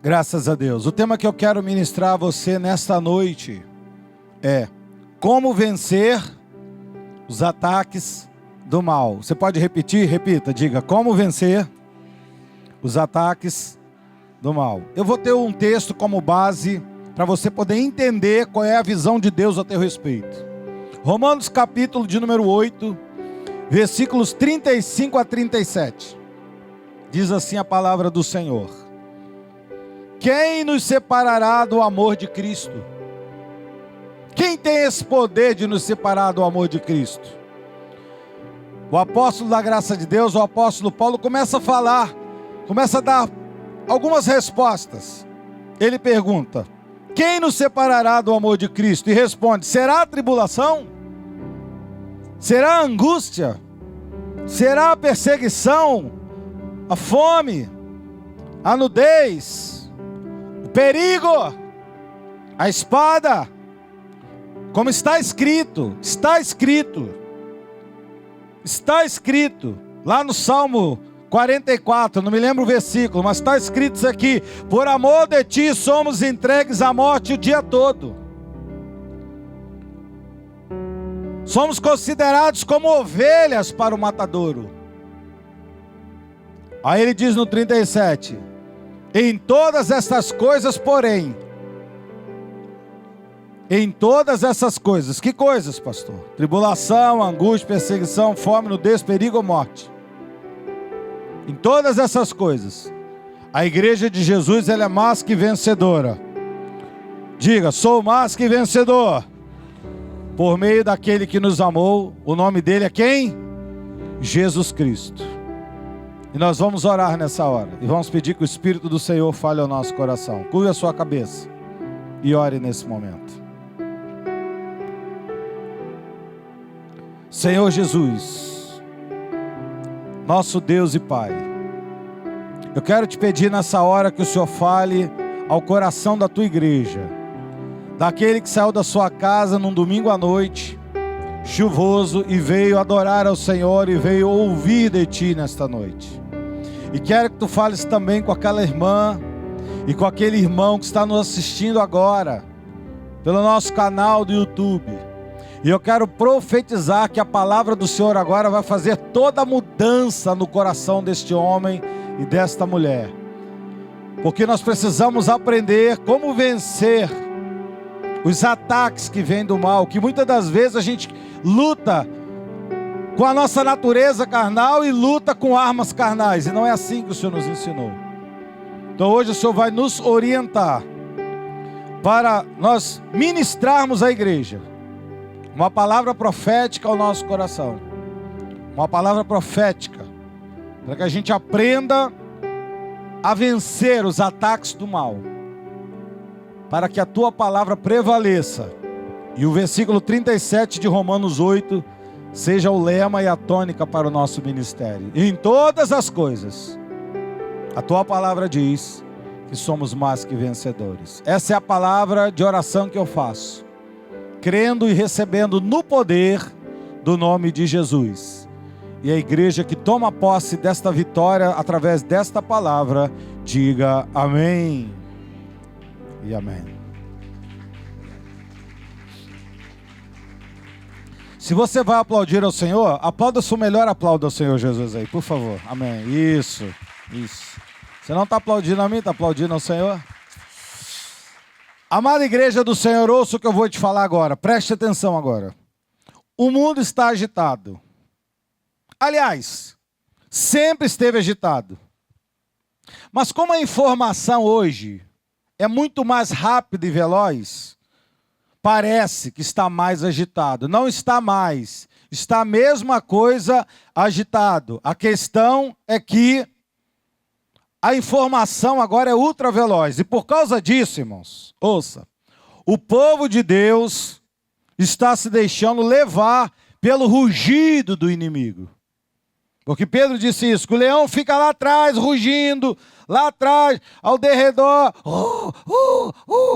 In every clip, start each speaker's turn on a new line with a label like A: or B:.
A: Graças a Deus. O tema que eu quero ministrar a você nesta noite é como vencer os ataques do mal. Você pode repetir? Repita, diga, como vencer os ataques do mal. Eu vou ter um texto como base para você poder entender qual é a visão de Deus a teu respeito. Romanos capítulo de número 8, versículos 35 a 37. Diz assim a palavra do Senhor: quem nos separará do amor de Cristo? Quem tem esse poder de nos separar do amor de Cristo? O apóstolo da graça de Deus, o apóstolo Paulo, começa a falar, começa a dar algumas respostas. Ele pergunta: quem nos separará do amor de Cristo? E responde: será a tribulação? Será a angústia? Será a perseguição? A fome? A nudez? O perigo? A espada? Como está escrito lá no Salmo 44, não me lembro o versículo, mas está escrito isso aqui: por amor de ti somos entregues à morte o dia todo. Somos considerados como ovelhas para o matadouro. Aí ele diz no 37, em todas essas coisas, porém, em todas essas coisas, que coisas, pastor? Tribulação, angústia, perseguição, fome, nudez, perigo ou morte. Em todas essas coisas, a igreja de Jesus, ela é mais que vencedora. Diga, sou mais que vencedor, por meio daquele que nos amou. O nome dele é quem? Jesus Cristo. E nós vamos orar nessa hora, e vamos pedir que o Espírito do Senhor fale ao nosso coração. Curve a sua cabeça e ore nesse momento. Senhor Jesus, nosso Deus e Pai, eu quero te pedir nessa hora que o Senhor fale ao coração da tua igreja, daquele que saiu da sua casa num domingo à noite, chuvoso, e veio adorar ao Senhor e veio ouvir de ti nesta noite. E quero que tu fales também com aquela irmã e com aquele irmão que está nos assistindo agora pelo nosso canal do YouTube. E eu quero profetizar que a palavra do Senhor agora vai fazer toda a mudança no coração deste homem e desta mulher. Porque nós precisamos aprender como vencer os ataques que vêm do mal, que muitas das vezes a gente luta com a nossa natureza carnal e luta com armas carnais, e não é assim que o Senhor nos ensinou. Então hoje o Senhor vai nos orientar para nós ministrarmos à igreja uma palavra profética ao nosso coração, uma palavra profética, para que a gente aprenda a vencer os ataques do mal, para que a tua palavra prevaleça. E o versículo 37 de Romanos 8 seja o lema e a tônica para o nosso ministério. E em todas as coisas, a tua palavra diz que somos mais que vencedores. Essa é a palavra de oração que eu faço, crendo e recebendo no poder do nome de Jesus. E a igreja que toma posse desta vitória através desta palavra, diga amém e amém. Se você vai aplaudir ao Senhor, aplauda o seu melhor aplauso ao Senhor Jesus aí, por favor. Amém. Isso. Você não está aplaudindo a mim, está aplaudindo ao Senhor? Amada igreja do Senhor, ouça o que eu vou te falar agora. Preste atenção agora. O mundo está agitado. Aliás, sempre esteve agitado. Mas como a informação hoje é muito mais rápida e veloz, parece que está mais agitado. Não está mais. Está a mesma coisa agitado. A questão é que a informação agora é ultra veloz. E por causa disso, irmãos, ouça, o povo de Deus está se deixando levar pelo rugido do inimigo. Porque Pedro disse isso, que o leão fica lá atrás, rugindo, lá atrás, ao derredor,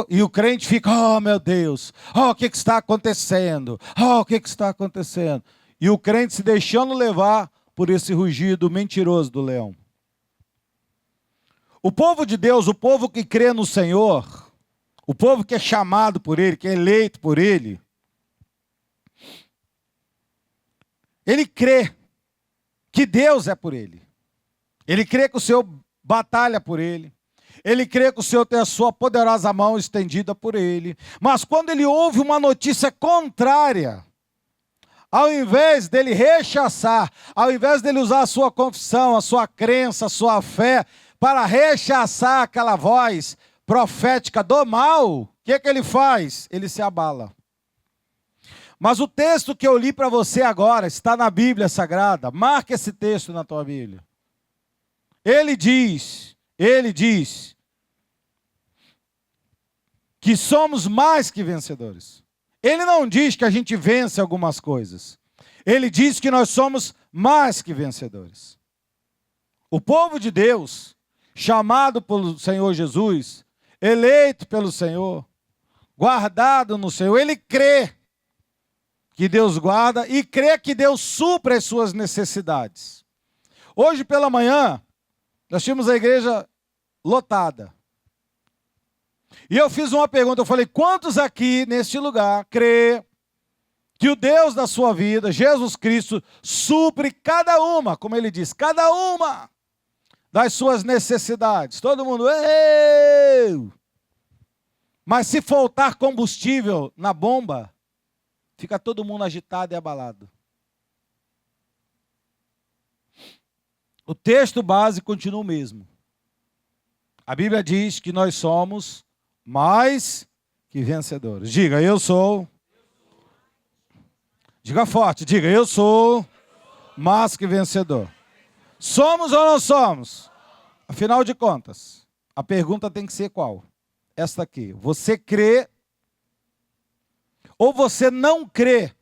A: e o crente fica, oh meu Deus, oh o que está acontecendo, oh o que está acontecendo, e o crente se deixando levar por esse rugido mentiroso do leão. O povo de Deus, o povo que crê no Senhor, o povo que é chamado por Ele, que é eleito por Ele, ele crê que Deus é por ele. Ele crê que o Senhor batalha por ele. Ele crê que o Senhor tem a sua poderosa mão estendida por ele. Mas quando ele ouve uma notícia contrária, ao invés dele rechaçar, ao invés dele usar a sua confissão, a sua crença, a sua fé, para rechaçar aquela voz profética do mal, o que ele faz? Ele se abala. Mas o texto que eu li para você agora está na Bíblia Sagrada. Marque esse texto na tua Bíblia. Ele diz que somos mais que vencedores. Ele não diz que a gente vence algumas coisas. Ele diz que nós somos mais que vencedores. O povo de Deus, chamado pelo Senhor Jesus, eleito pelo Senhor, guardado no Senhor, ele crê que Deus guarda e crê que Deus supre as suas necessidades. Hoje pela manhã, nós tínhamos a igreja lotada. E eu fiz uma pergunta, eu falei, quantos aqui neste lugar crê que o Deus da sua vida, Jesus Cristo, supre cada uma, como ele diz, cada uma das suas necessidades? Todo mundo, ei! Mas se faltar combustível na bomba, fica todo mundo agitado e abalado. O texto base continua o mesmo. A Bíblia diz que nós somos mais que vencedores. Diga, eu sou. Diga forte, diga, eu sou mais que vencedor. Somos ou não somos? Afinal de contas, a pergunta tem que ser qual? Esta aqui. Você crê ou você não crê?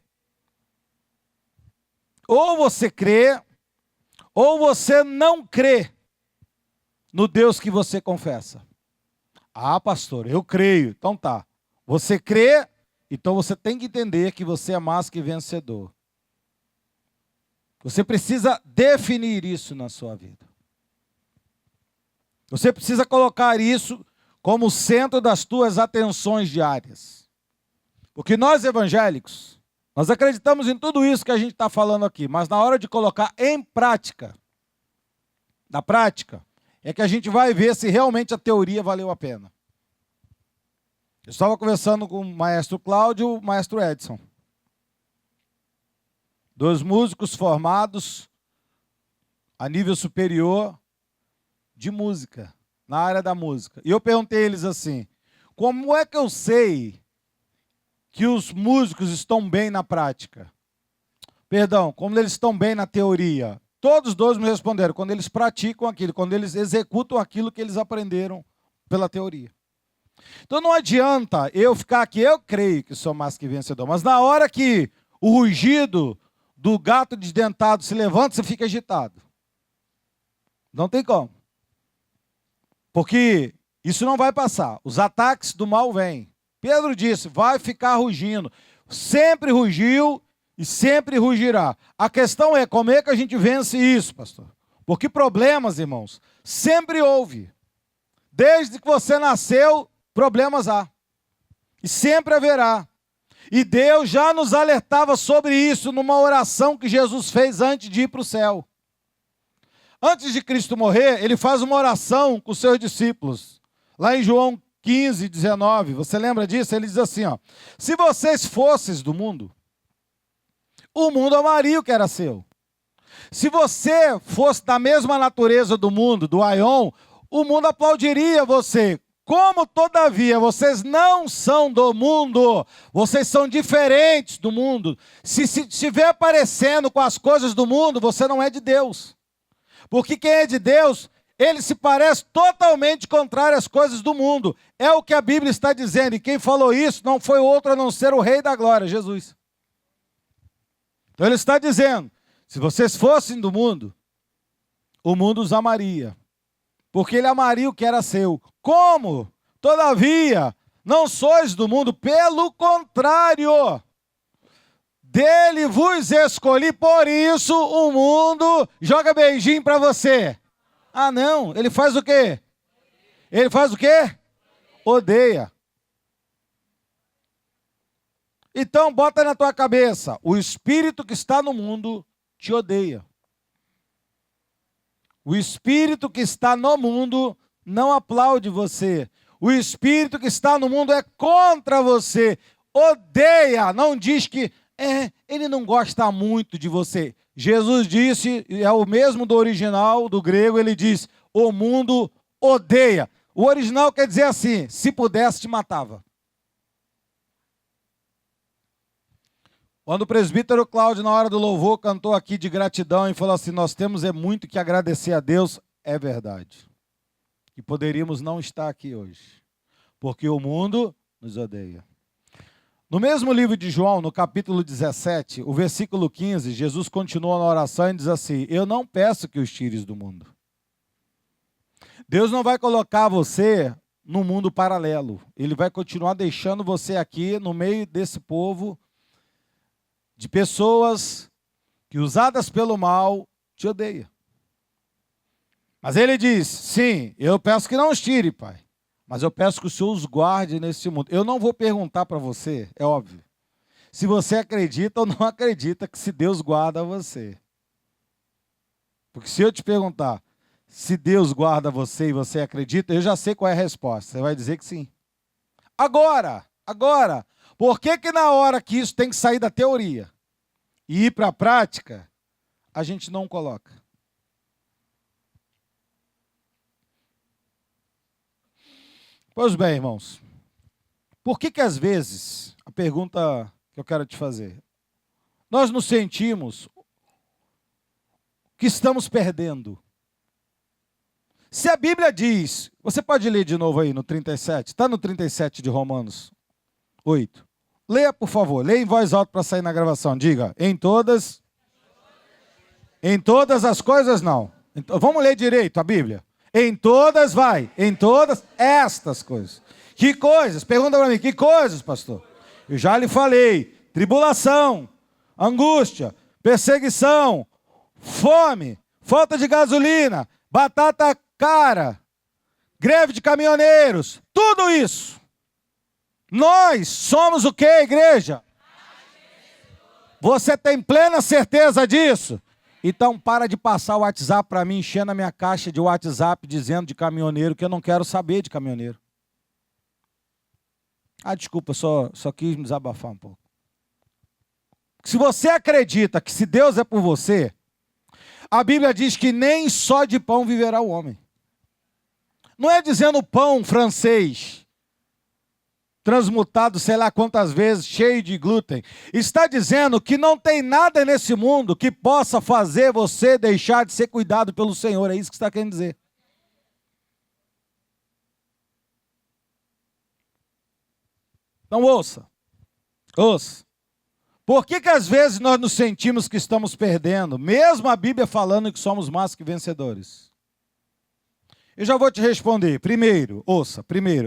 A: Ou você crê, ou você não crê no Deus que você confessa. Ah, pastor, eu creio. Então tá. Você crê, então você tem que entender que você é mais que vencedor. Você precisa definir isso na sua vida. Você precisa colocar isso como centro das tuas atenções diárias. Porque nós evangélicos, nós acreditamos em tudo isso que a gente está falando aqui, mas na hora de colocar em prática, na prática, é que a gente vai ver se realmente a teoria valeu a pena. Eu estava conversando com o maestro Cláudio e o maestro Edson. Dois músicos formados a nível superior de música, na área da música. E eu perguntei a eles assim, como é que eu sei que os músicos estão bem na prática? Perdão, como eles estão bem na teoria? Todos os dois me responderam, quando eles praticam aquilo, quando eles executam aquilo que eles aprenderam pela teoria. Então não adianta eu ficar aqui, eu creio que sou mais que vencedor, mas na hora que o rugido do gato desdentado se levanta, você fica agitado. Não tem como. Porque isso não vai passar. Os ataques do mal vêm. Pedro disse, vai ficar rugindo. Sempre rugiu e sempre rugirá. A questão é, como é que a gente vence isso, pastor? Porque problemas, irmãos, sempre houve. Desde que você nasceu, problemas há. E sempre haverá. E Deus já nos alertava sobre isso numa oração que Jesus fez antes de ir para o céu. Antes de Cristo morrer, ele faz uma oração com os seus discípulos. Lá em João 15, 19, você lembra disso? Ele diz assim, ó, se vocês fossem do mundo, o mundo amaria o que era seu. Se você fosse da mesma natureza do mundo, do aion, o mundo aplaudiria você. Como, todavia, vocês não são do mundo, vocês são diferentes do mundo. Se estiver aparecendo com as coisas do mundo, você não é de Deus. Porque quem é de Deus, ele se parece totalmente contrário às coisas do mundo. É o que a Bíblia está dizendo. E quem falou isso não foi outro a não ser o Rei da Glória, Jesus. Então ele está dizendo, se vocês fossem do mundo, o mundo os amaria. Porque ele amaria o que era seu. Como? Todavia, não sois do mundo, pelo contrário. Dele vos escolhi, por isso o mundo joga beijinho para você. Ah não, ele faz o quê? Ele faz o quê? Odeia. Então, bota na tua cabeça, o espírito que está no mundo te odeia. O espírito que está no mundo não aplaude você. O espírito que está no mundo é contra você. Odeia, não diz que ele não gosta muito de você. Jesus disse, é o mesmo do original, do grego, ele diz, o mundo odeia. O original quer dizer assim, se pudesse te matava. Quando o presbítero Cláudio, na hora do louvor, cantou aqui de gratidão e falou assim, nós temos muito que agradecer a Deus, é verdade. E poderíamos não estar aqui hoje, porque o mundo nos odeia. No mesmo livro de João, no capítulo 17, o versículo 15, Jesus continua na oração e diz assim, eu não peço que os tires do mundo. Deus não vai colocar você no mundo paralelo. Ele vai continuar deixando você aqui no meio desse povo de pessoas que, usadas pelo mal, te odeiam. Mas ele diz, sim, eu peço que não os tire, Pai. Mas eu peço que o Senhor os guarde nesse mundo. Eu não vou perguntar para você, é óbvio, se você acredita ou não acredita que se Deus guarda você. Porque se eu te perguntar se Deus guarda você e você acredita, eu já sei qual é a resposta. Você vai dizer que sim. Agora, por que na hora que isso tem que sair da teoria e ir para a prática, a gente não coloca? Pois bem, irmãos, por que às vezes, a pergunta que eu quero te fazer, nós nos sentimos que estamos perdendo? Se a Bíblia diz, você pode ler de novo aí no 37, está no 37 de Romanos 8. Leia, por favor, leia em voz alta para sair na gravação. Diga, em todas as coisas não. Então, vamos ler direito a Bíblia. Em todas vai, em todas estas coisas. Que coisas? Pergunta para mim, que coisas, pastor? Eu já lhe falei, tribulação, angústia, perseguição, fome, falta de gasolina, batata cara, greve de caminhoneiros, tudo isso. Nós somos o que, igreja? Você tem plena certeza disso? Então para de passar o WhatsApp para mim, enchendo a minha caixa de WhatsApp dizendo de caminhoneiro, que eu não quero saber de caminhoneiro. Desculpa, só quis me desabafar um pouco. Se você acredita que se Deus é por você, a Bíblia diz que nem só de pão viverá o homem. Não é dizendo pão francês, transmutado sei lá quantas vezes, cheio de glúten. Está dizendo que não tem nada nesse mundo que possa fazer você deixar de ser cuidado pelo Senhor. É isso que está querendo dizer. Então ouça. Por que às vezes nós nos sentimos que estamos perdendo, mesmo a Bíblia falando que somos mais que vencedores? Eu já vou te responder. Primeiro,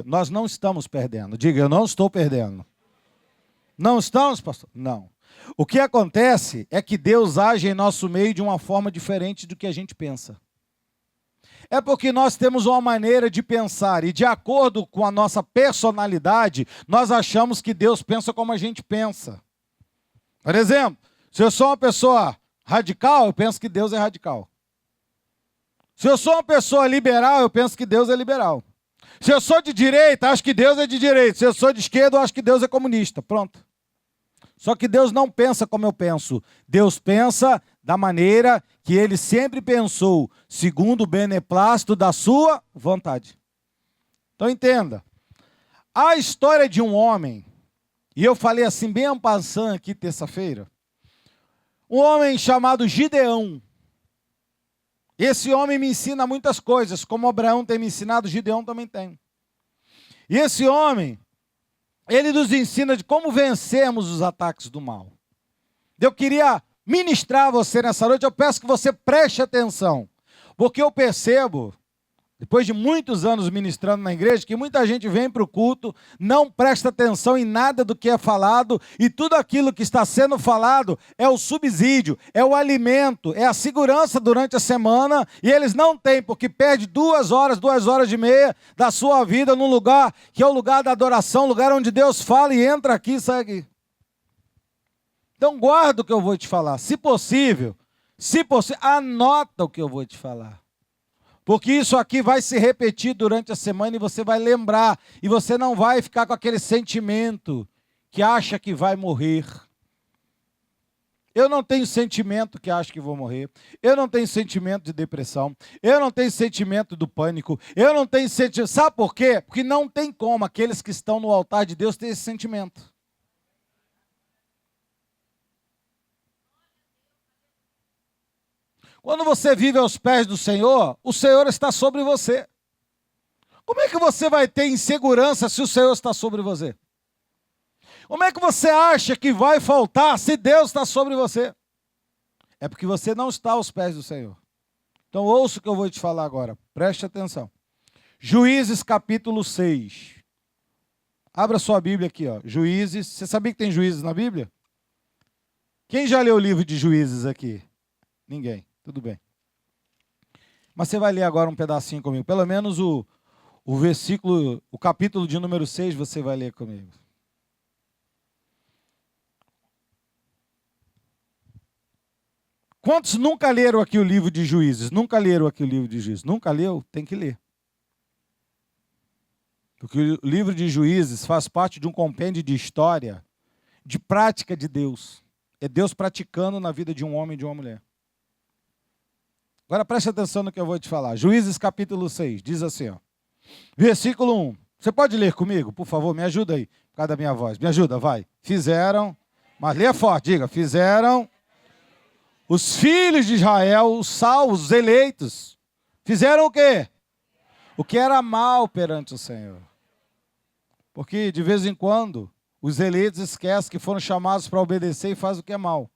A: nós não estamos perdendo. Diga, eu não estou perdendo. Não estamos, pastor? Não. O que acontece é que Deus age em nosso meio de uma forma diferente do que a gente pensa. É porque nós temos uma maneira de pensar e de acordo com a nossa personalidade, nós achamos que Deus pensa como a gente pensa. Por exemplo, se eu sou uma pessoa radical, eu penso que Deus é radical. Se eu sou uma pessoa liberal, eu penso que Deus é liberal. Se eu sou de direita, acho que Deus é de direita. Se eu sou de esquerda, eu acho que Deus é comunista. Pronto. Só que Deus não pensa como eu penso. Deus pensa da maneira que Ele sempre pensou, segundo o beneplácito da sua vontade. Então entenda. A história de um homem, e eu falei assim bem en passant aqui terça-feira, um homem chamado Gideão. Esse homem me ensina muitas coisas, como Abraão tem me ensinado, Gideão também tem. E esse homem, ele nos ensina de como vencermos os ataques do mal. Eu queria ministrar a você nessa noite, eu peço que você preste atenção, porque eu percebo, Depois de muitos anos ministrando na igreja, que muita gente vem para o culto, não presta atenção em nada do que é falado, e tudo aquilo que está sendo falado é o subsídio, é o alimento, é a segurança durante a semana, e eles não têm, porque perde 2 horas e meia da sua vida num lugar que é o lugar da adoração, lugar onde Deus fala e entra aqui e sai aqui. Então guarda o que eu vou te falar, se possível, anota o que eu vou te falar. Porque isso aqui vai se repetir durante a semana e você vai lembrar. E você não vai ficar com aquele sentimento que acha que vai morrer. Eu não tenho sentimento que acho que vou morrer. Eu não tenho sentimento de depressão. Eu não tenho sentimento do pânico. Eu não tenho sentimento. Sabe por quê? Porque não tem como aqueles que estão no altar de Deus ter esse sentimento. Quando você vive aos pés do Senhor, o Senhor está sobre você. Como é que você vai ter insegurança se o Senhor está sobre você? Como é que você acha que vai faltar se Deus está sobre você? É porque você não está aos pés do Senhor. Então ouça o que eu vou te falar agora. Preste atenção. Juízes capítulo 6. Abra sua Bíblia aqui, ó. Juízes. Você sabia que tem juízes na Bíblia? Quem já leu o livro de Juízes aqui? Ninguém. Tudo bem. Mas você vai ler agora um pedacinho comigo. Pelo menos o versículo, o capítulo de número 6 você vai ler comigo. Quantos nunca leram aqui o livro de Juízes? Nunca leram aqui o livro de Juízes? Nunca leu? Tem que ler. Porque o livro de Juízes faz parte de um compêndio de história, de prática de Deus. É Deus praticando na vida de um homem e de uma mulher. Agora preste atenção no que eu vou te falar. Juízes capítulo 6, diz assim, ó. Versículo 1. Você pode ler comigo, por favor? Me ajuda aí, por causa da minha voz. Me ajuda, vai. Fizeram, mas leia forte, diga. Fizeram os filhos de Israel, os salvos, os eleitos. Fizeram o quê? O que era mal perante o Senhor. Porque de vez em quando os eleitos esquecem que foram chamados para obedecer e fazem o que é mal.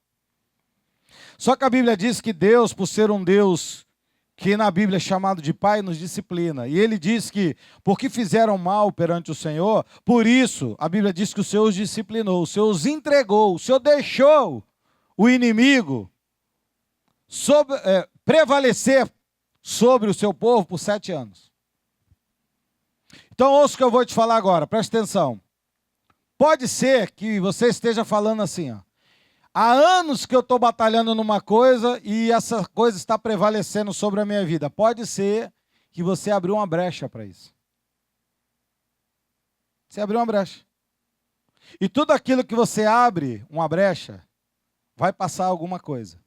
A: Só que a Bíblia diz que Deus, por ser um Deus que na Bíblia é chamado de Pai, nos disciplina. E Ele diz que, porque fizeram mal perante o Senhor, por isso, a Bíblia diz que o Senhor os disciplinou, o Senhor os entregou, o Senhor deixou o inimigo prevalecer sobre o seu povo por 7 anos. Então ouça o que eu vou te falar agora, preste atenção. Pode ser que você esteja falando assim, ó. Há anos que eu estou batalhando numa coisa e essa coisa está prevalecendo sobre a minha vida. Pode ser que você abriu uma brecha para isso. Você abriu uma brecha. E tudo aquilo que você abre, uma brecha, vai passar alguma coisa.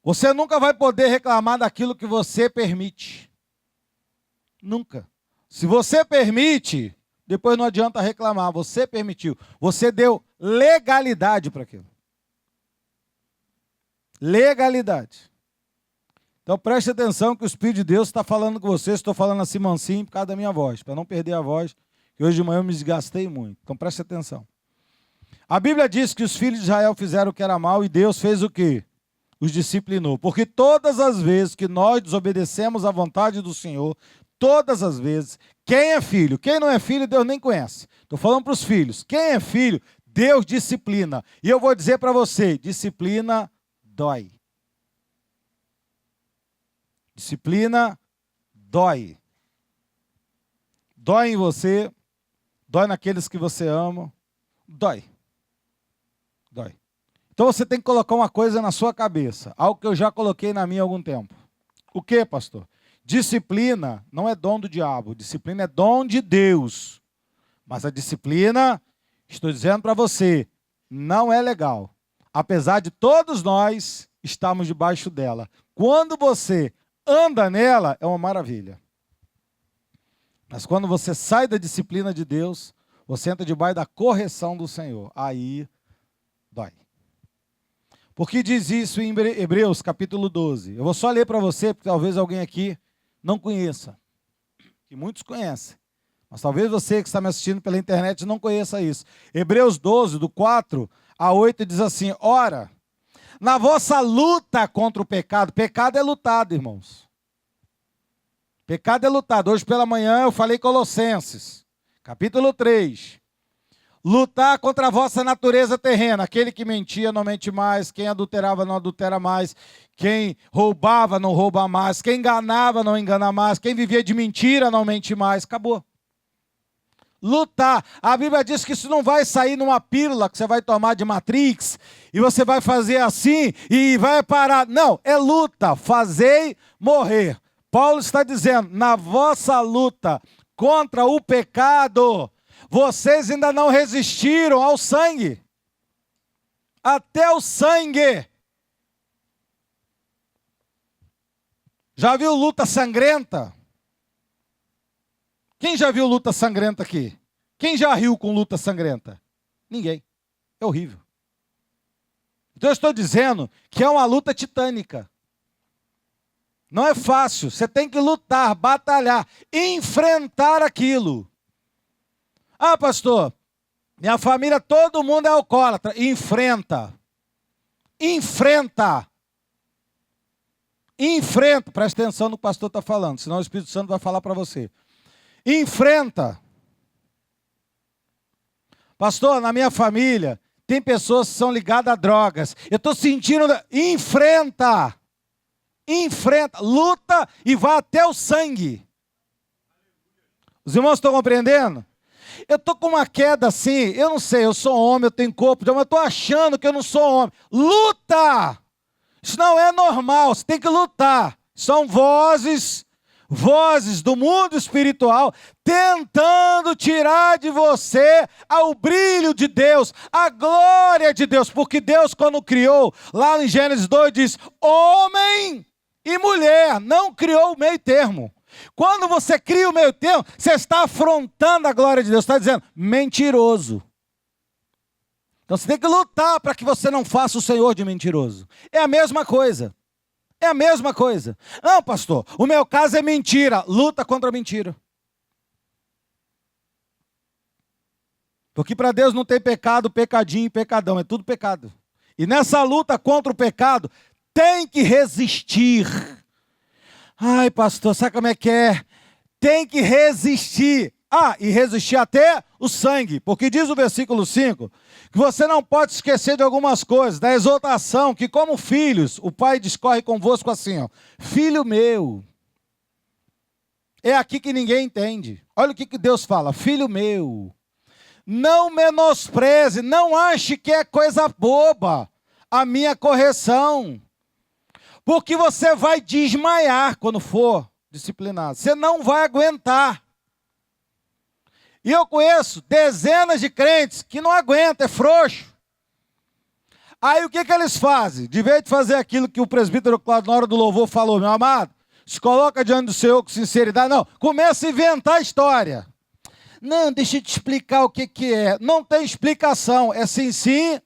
A: Você nunca vai poder reclamar daquilo que você permite. Nunca. Se você permite, depois não adianta reclamar, você permitiu. Você deu legalidade para aquilo. Legalidade. Então preste atenção que o Espírito de Deus está falando com você. Estou falando assim mansinho por causa da minha voz, para não perder a voz, que hoje de manhã eu me desgastei muito. Então preste atenção. A Bíblia diz que os filhos de Israel fizeram o que era mal e Deus fez o quê? Os disciplinou. Porque todas as vezes que nós desobedecemos à vontade do Senhor, todas as vezes, quem é filho, quem não é filho, Deus nem conhece. Estou falando para os filhos. Quem é filho, Deus disciplina. E eu vou dizer para você, disciplina dói. Disciplina dói. Dói em você, dói naqueles que você ama, dói. Dói. Então você tem que colocar uma coisa na sua cabeça, algo que eu já coloquei na minha há algum tempo. O que, pastor? Disciplina não é dom do diabo, disciplina é dom de Deus. Mas a disciplina, estou dizendo para você, não é legal. Apesar de todos nós estarmos debaixo dela. Quando você anda nela, é uma maravilha. Mas quando você sai da disciplina de Deus, você entra debaixo da correção do Senhor. Aí dói. Por que diz isso em Hebreus capítulo 12? Eu vou só ler para você, porque talvez alguém aqui não conheça. Que muitos conhecem. Mas talvez você que está me assistindo pela internet não conheça isso. Hebreus 12, do 4 a 8, diz assim: Ora, Na vossa luta contra o pecado. Pecado é lutado, irmãos. Pecado é lutado. Hoje pela manhã eu falei Colossenses, capítulo 3. Lutar contra a vossa natureza terrena. Aquele que mentia não mente mais. Quem adulterava não adultera mais. Quem roubava não rouba mais. Quem enganava não engana mais. Quem vivia de mentira não mente mais. Acabou. Lutar. A Bíblia diz que isso não vai sair numa pílula que você vai tomar de Matrix e você vai fazer assim e vai parar. Não, é luta. Fazei morrer. Paulo está dizendo, na vossa luta contra o pecado, vocês ainda não resistiram ao sangue. Até o sangue. Já viu luta sangrenta? Quem já viu luta sangrenta aqui? Quem já riu com luta sangrenta? Ninguém. É horrível. Então eu estou dizendo que é uma luta titânica. Não é fácil. Você tem que lutar, batalhar, enfrentar aquilo. Ah, pastor, minha família, todo mundo é alcoólatra. Enfrenta. Enfrenta. Enfrenta. Presta atenção no que o pastor está falando, senão o Espírito Santo vai falar para você. Enfrenta. Pastor, na minha família, tem pessoas que são ligadas a drogas. Eu estou sentindo... Enfrenta. Enfrenta. Luta e vá até o sangue. Os irmãos estão compreendendo? Eu estou com uma queda assim, eu não sei, eu sou homem, eu tenho corpo, mas eu estou achando que eu não sou homem. Luta! Isso não é normal, você tem que lutar. São vozes do mundo espiritual tentando tirar de você o brilho de Deus, a glória de Deus. Porque Deus, quando criou, lá em Gênesis 2, diz, homem e mulher, não criou o meio termo. Quando você cria o meio termo, você está afrontando a glória de Deus, está dizendo, mentiroso. Então você tem que lutar para que você não faça o Senhor de mentiroso. É a mesma coisa. É a mesma coisa. Não, pastor, o meu caso é mentira. Luta contra a mentira. Porque para Deus não tem pecado, pecadinho e pecadão. É tudo pecado. E nessa luta contra o pecado, tem que resistir. Ai, pastor, sabe como é que é? Tem que resistir. Ah, e resistir até o sangue. Porque diz o versículo 5, que você não pode esquecer de algumas coisas, da exortação, que como filhos, o Pai discorre convosco assim, ó, filho meu. É aqui que ninguém entende. Olha o que Deus fala, filho meu. Não menospreze, não ache que é coisa boba a minha correção. Porque você vai desmaiar quando for disciplinado. Você não vai aguentar. E eu conheço dezenas de crentes que não aguentam, é frouxo. Aí o que eles fazem? De vez de fazer aquilo que o presbítero Cláudio, na hora do louvor, falou, meu amado, se coloca diante do Senhor com sinceridade. Não, começa a inventar a história. Não, deixa eu te explicar o que é. Não tem explicação, é sim, sim,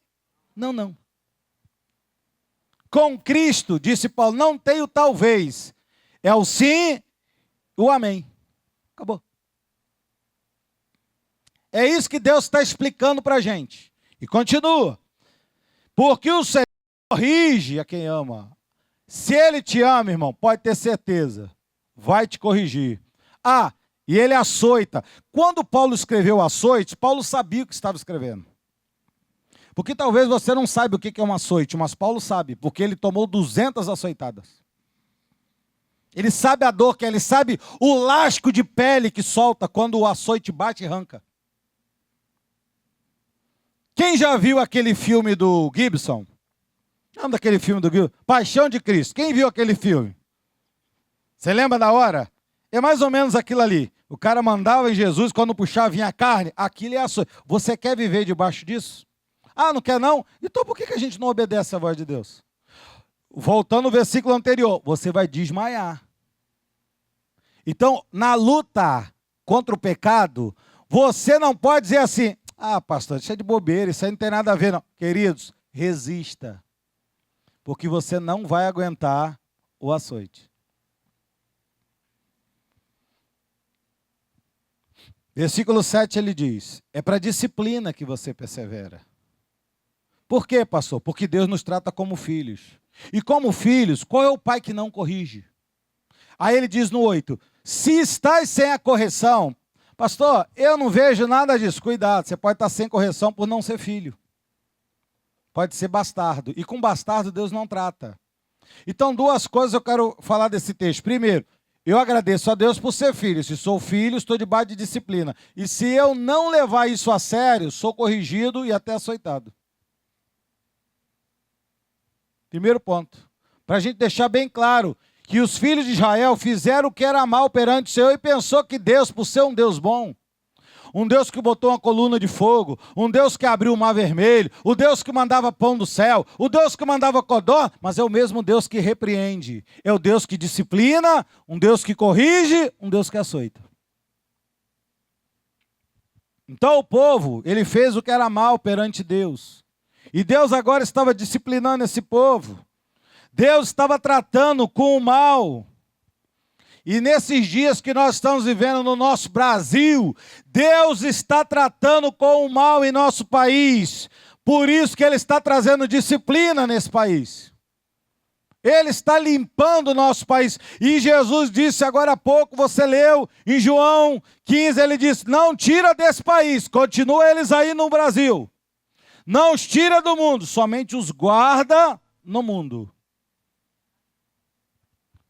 A: não, não. Com Cristo, disse Paulo, não tem o talvez. É o sim, o amém. Acabou. É isso que Deus está explicando para a gente. E continua. Porque o Senhor corrige a quem ama. Se Ele te ama, irmão, pode ter certeza. Vai te corrigir. Ah, e Ele açoita. Quando Paulo escreveu açoite, Paulo sabia o que estava escrevendo. Porque talvez você não saiba o que é um açoite, mas Paulo sabe, porque ele tomou 200 açoitadas. Ele sabe a dor que é, ele sabe o lasco de pele que solta quando o açoite bate e arranca. Quem já viu aquele filme do Gibson? Não, daquele filme do Gibson, Paixão de Cristo. Quem viu aquele filme? Você lembra da hora? É mais ou menos aquilo ali. O cara mandava em Jesus, quando puxava vinha a carne, aquilo é açoite. Você quer viver debaixo disso? Ah, não quer não? Então por que a gente não obedece à voz de Deus? Voltando ao versículo anterior, você vai desmaiar. Então, na luta contra o pecado, você não pode dizer assim, ah, pastor, isso é de bobeira, isso aí não tem nada a ver, não. Queridos, resista, porque você não vai aguentar o açoite. Versículo 7 ele diz, é para disciplina que você persevera. Por quê, pastor? Porque Deus nos trata como filhos. E como filhos, qual é o pai que não corrige? Aí ele diz no 8, se estás sem a correção, pastor, eu não vejo nada disso. Cuidado, você pode estar sem correção por não ser filho. Pode ser bastardo. E com bastardo Deus não trata. Então, duas coisas eu quero falar desse texto. Primeiro, eu agradeço a Deus por ser filho. Se sou filho, estou debaixo de disciplina. E se eu não levar isso a sério, sou corrigido e até açoitado. Primeiro ponto. Para a gente deixar bem claro que os filhos de Israel fizeram o que era mal perante o Senhor e pensou que Deus, por ser um Deus bom, um Deus que botou uma coluna de fogo, um Deus que abriu o mar vermelho, o Deus que mandava pão do céu, o Deus que mandava codó, mas é o mesmo Deus que repreende. É o Deus que disciplina, um Deus que corrige, um Deus que açoita. Então o povo, ele fez o que era mal perante Deus. E Deus agora estava disciplinando esse povo. Deus estava tratando com o mal. E nesses dias que nós estamos vivendo no nosso Brasil, Deus está tratando com o mal em nosso país. Por isso que Ele está trazendo disciplina nesse país. Ele está limpando o nosso país. E Jesus disse agora há pouco, você leu em João 15, ele disse, não tira desse país, continua eles aí no Brasil. Não os tira do mundo, somente os guarda no mundo.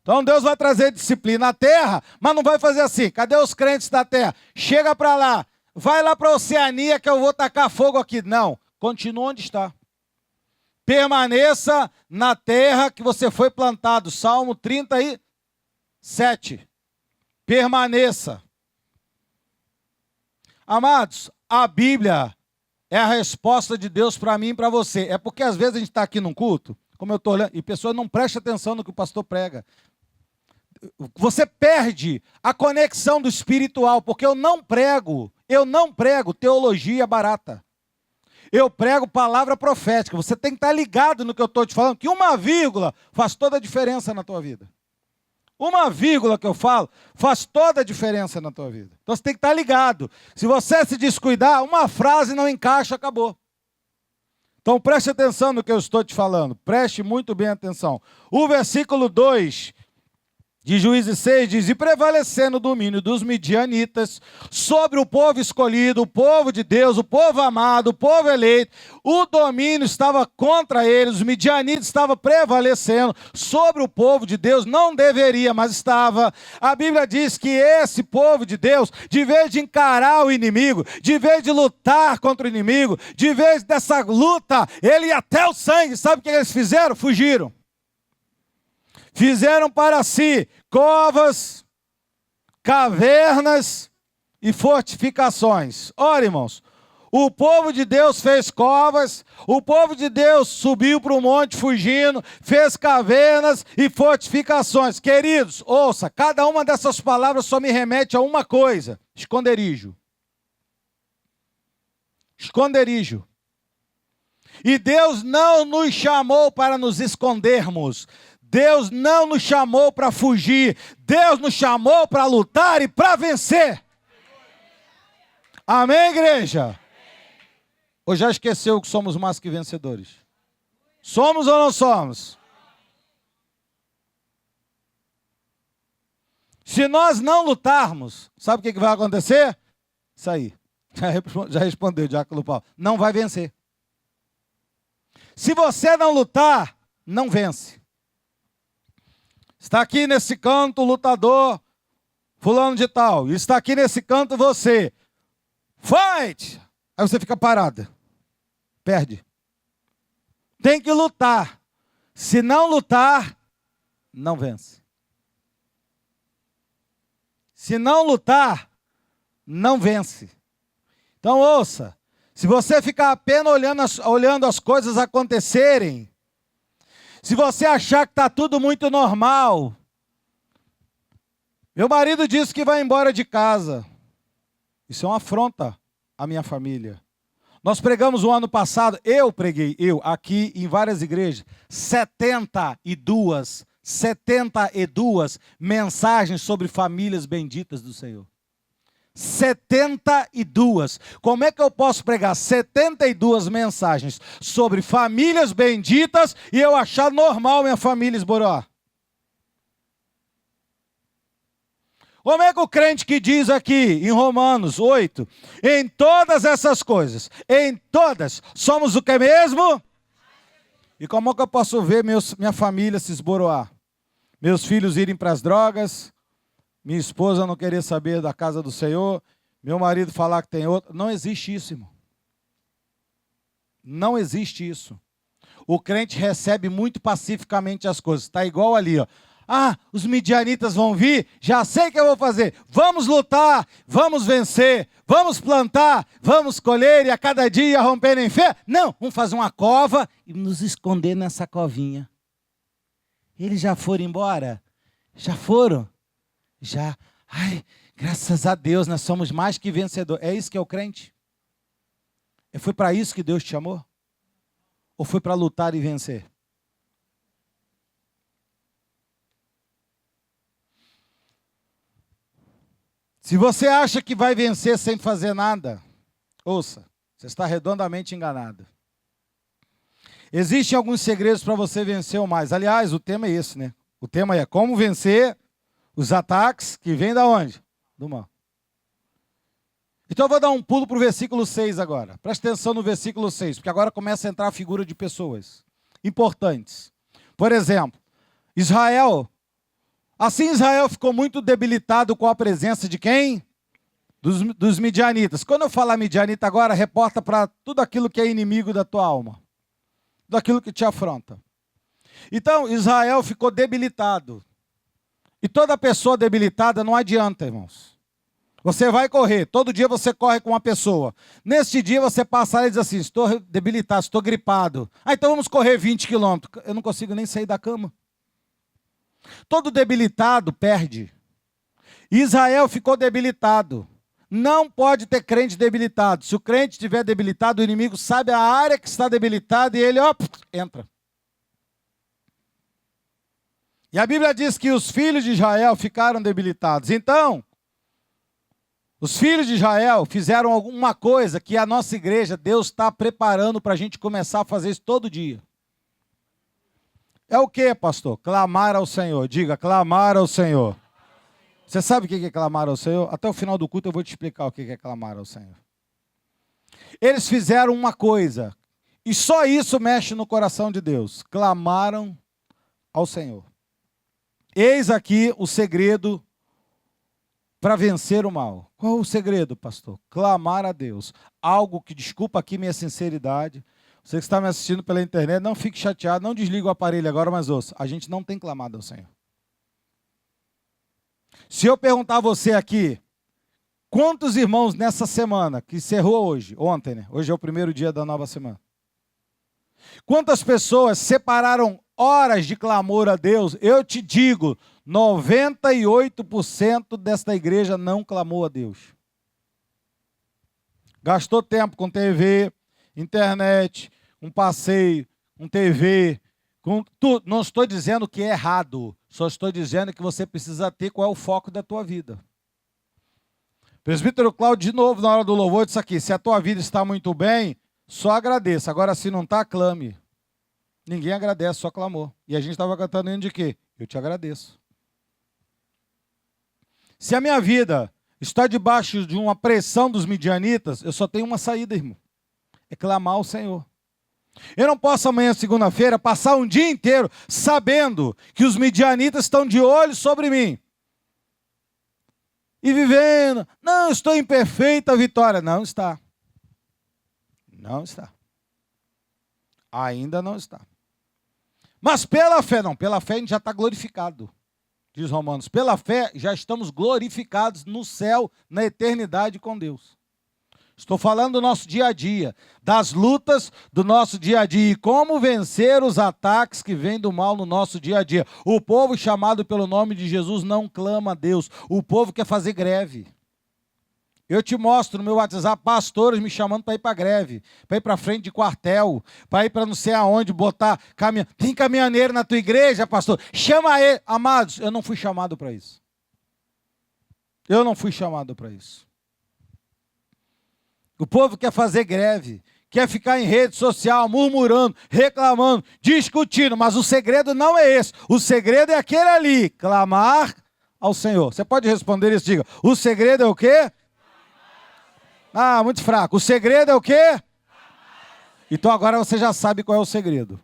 A: Então Deus vai trazer disciplina à terra, mas não vai fazer assim. Cadê os crentes da terra? Chega para lá, vai lá para a Oceania que eu vou tacar fogo aqui. Não, continua onde está. Permaneça na terra que você foi plantado. Salmo 37. Permaneça. Amados, a Bíblia é a resposta de Deus para mim e para você. É porque às vezes a gente está aqui num culto, como eu estou olhando, e pessoas não prestam atenção no que o pastor prega. Você perde a conexão do espiritual, porque eu não prego teologia barata. Eu prego palavra profética. Você tem que estar ligado no que eu estou te falando, que uma vírgula faz toda a diferença na tua vida. Uma vírgula que eu falo faz toda a diferença na tua vida. Então você tem que estar ligado. Se você se descuidar, uma frase não encaixa, acabou. Então preste atenção no que eu estou te falando. Preste muito bem atenção. O versículo 2 de Juízes 6 diz, e prevalecendo o domínio dos midianitas sobre o povo escolhido, o povo de Deus, o povo amado, o povo eleito, o domínio estava contra eles, os midianitas estavam prevalecendo sobre o povo de Deus, não deveria, mas estava. A Bíblia diz que esse povo de Deus, de vez de encarar o inimigo, de vez de lutar contra o inimigo, de vez dessa luta, ele ia até o sangue, sabe o que eles fizeram? Fugiram. Fizeram para si covas, cavernas e fortificações. Ora, irmãos, o povo de Deus fez covas, o povo de Deus subiu para o monte fugindo, fez cavernas e fortificações. Queridos, ouça, cada uma dessas palavras só me remete a uma coisa: esconderijo. Esconderijo. E Deus não nos chamou para nos escondermos. Deus não nos chamou para fugir. Deus nos chamou para lutar e para vencer. Amém, igreja? Ou já esqueceu que somos mais que vencedores? Somos ou não somos? Se nós não lutarmos, sabe o que vai acontecer? Isso aí. Já respondeu o diácono Paulo. Não vai vencer. Se você não lutar, não vence. Está aqui nesse canto o lutador fulano de tal. E está aqui nesse canto você. Fight! Aí você fica parado. Perde. Tem que lutar. Se não lutar, não vence. Se não lutar, não vence. Então ouça. Se você ficar apenas olhando as coisas acontecerem, se você achar que está tudo muito normal. Meu marido disse que vai embora de casa. Isso é uma afronta à minha família. Nós pregamos o ano passado, eu preguei, aqui em várias igrejas, 72 mensagens sobre famílias benditas do Senhor. 72. Como é que eu posso pregar 72 mensagens sobre famílias benditas e eu achar normal minha família esboroar? Como é que o crente que diz aqui em Romanos 8, em todas essas coisas, em todas, somos o que mesmo? E como é que eu posso ver minha família se esboroar? Meus filhos irem para as drogas, minha esposa não querer saber da casa do Senhor, meu marido falar que tem outro. Não existe isso, irmão. Não existe isso. O crente recebe muito pacificamente as coisas. Está igual ali, ó. Ah, os midianitas vão vir, já sei o que eu vou fazer. Vamos lutar, vamos vencer, vamos plantar, vamos colher e a cada dia romper em fé. Não, vamos fazer uma cova e nos esconder nessa covinha. Eles já foram embora? Já foram? Já. Ai, graças a Deus, nós somos mais que vencedores. É isso que é o crente? Foi para isso que Deus te chamou? Ou foi para lutar e vencer? Se você acha que vai vencer sem fazer nada, ouça, você está redondamente enganado. Existem alguns segredos para você vencer ou mais. Aliás, o tema é esse, né? O tema é como vencer os ataques que vêm da onde? Do mal. Então eu vou dar um pulo para o versículo 6 agora. Presta atenção no versículo 6, porque agora começa a entrar a figura de pessoas importantes. Por exemplo, Israel. Assim Israel ficou muito debilitado com a presença de quem? Dos midianitas. Quando eu falar midianita agora, reporta para tudo aquilo que é inimigo da tua alma. Tudo aquilo que te afronta. Então, Israel ficou debilitado. E toda pessoa debilitada não adianta, irmãos. Você vai correr, todo dia você corre com uma pessoa. Neste dia você passa e diz assim, estou debilitado, estou gripado. Ah, então vamos correr 20 quilômetros. Eu não consigo nem sair da cama. Todo debilitado perde. Israel ficou debilitado. Não pode ter crente debilitado. Se o crente estiver debilitado, o inimigo sabe a área que está debilitada e ele, entra. E a Bíblia diz que os filhos de Israel ficaram debilitados. Então, os filhos de Israel fizeram alguma coisa que a nossa igreja, Deus está preparando para a gente começar a fazer isso todo dia. É o que, pastor? Clamar ao Senhor. Diga, clamar ao Senhor. Você sabe o que é clamar ao Senhor? Até o final do culto eu vou te explicar o que é clamar ao Senhor. Eles fizeram uma coisa, e só isso mexe no coração de Deus. Clamaram ao Senhor. Eis aqui o segredo para vencer o mal. Qual é o segredo, pastor? Clamar a Deus. Algo que, desculpa aqui minha sinceridade, você que está me assistindo pela internet, não fique chateado, não desliga o aparelho agora, mas ouça, a gente não tem clamado ao Senhor. Se eu perguntar a você aqui, quantos irmãos nessa semana, que encerrou hoje, ontem, né? Hoje é o primeiro dia da nova semana. Quantas pessoas separaram horas de clamor a Deus? Eu te digo, 98% desta igreja não clamou a Deus. Gastou tempo com TV, internet, um passeio, um TV, com tudo. Não estou dizendo que é errado, só estou dizendo que você precisa ter qual é o foco da tua vida. Presbítero Cláudio, de novo, na hora do louvor, disse aqui, se a tua vida está muito bem, só agradeça. Agora, se não está, clame. Ninguém agradece, só clamou. E a gente estava cantando hino de quê? Eu te agradeço. Se a minha vida está debaixo de uma pressão dos midianitas, eu só tenho uma saída, irmão. É clamar ao Senhor. Eu não posso amanhã, segunda-feira, passar um dia inteiro sabendo que os midianitas estão de olho sobre mim. E vivendo, não, estou em perfeita vitória. Não está. Não está. Ainda não está. Mas pela fé, não, pela fé a gente já está glorificado. Diz Romanos, pela fé já estamos glorificados no céu, na eternidade com Deus. Estou falando do nosso dia a dia, das lutas do nosso dia a dia e como vencer os ataques que vêm do mal no nosso dia a dia. O povo chamado pelo nome de Jesus não clama a Deus, o povo quer fazer greve. Eu te mostro no meu WhatsApp pastores me chamando para ir para greve, para ir para frente de quartel, para ir para não sei aonde, botar caminhão. Tem caminhoneiro na tua igreja, pastor? Chama ele. Amados, eu não fui chamado para isso. Eu não fui chamado para isso. O povo quer fazer greve, quer ficar em rede social, murmurando, reclamando, discutindo, mas o segredo não é esse. O segredo é aquele ali, clamar ao Senhor. Você pode responder isso? Diga, o segredo é o quê? Ah, muito fraco. O segredo é o quê? Então agora você já sabe qual é o segredo.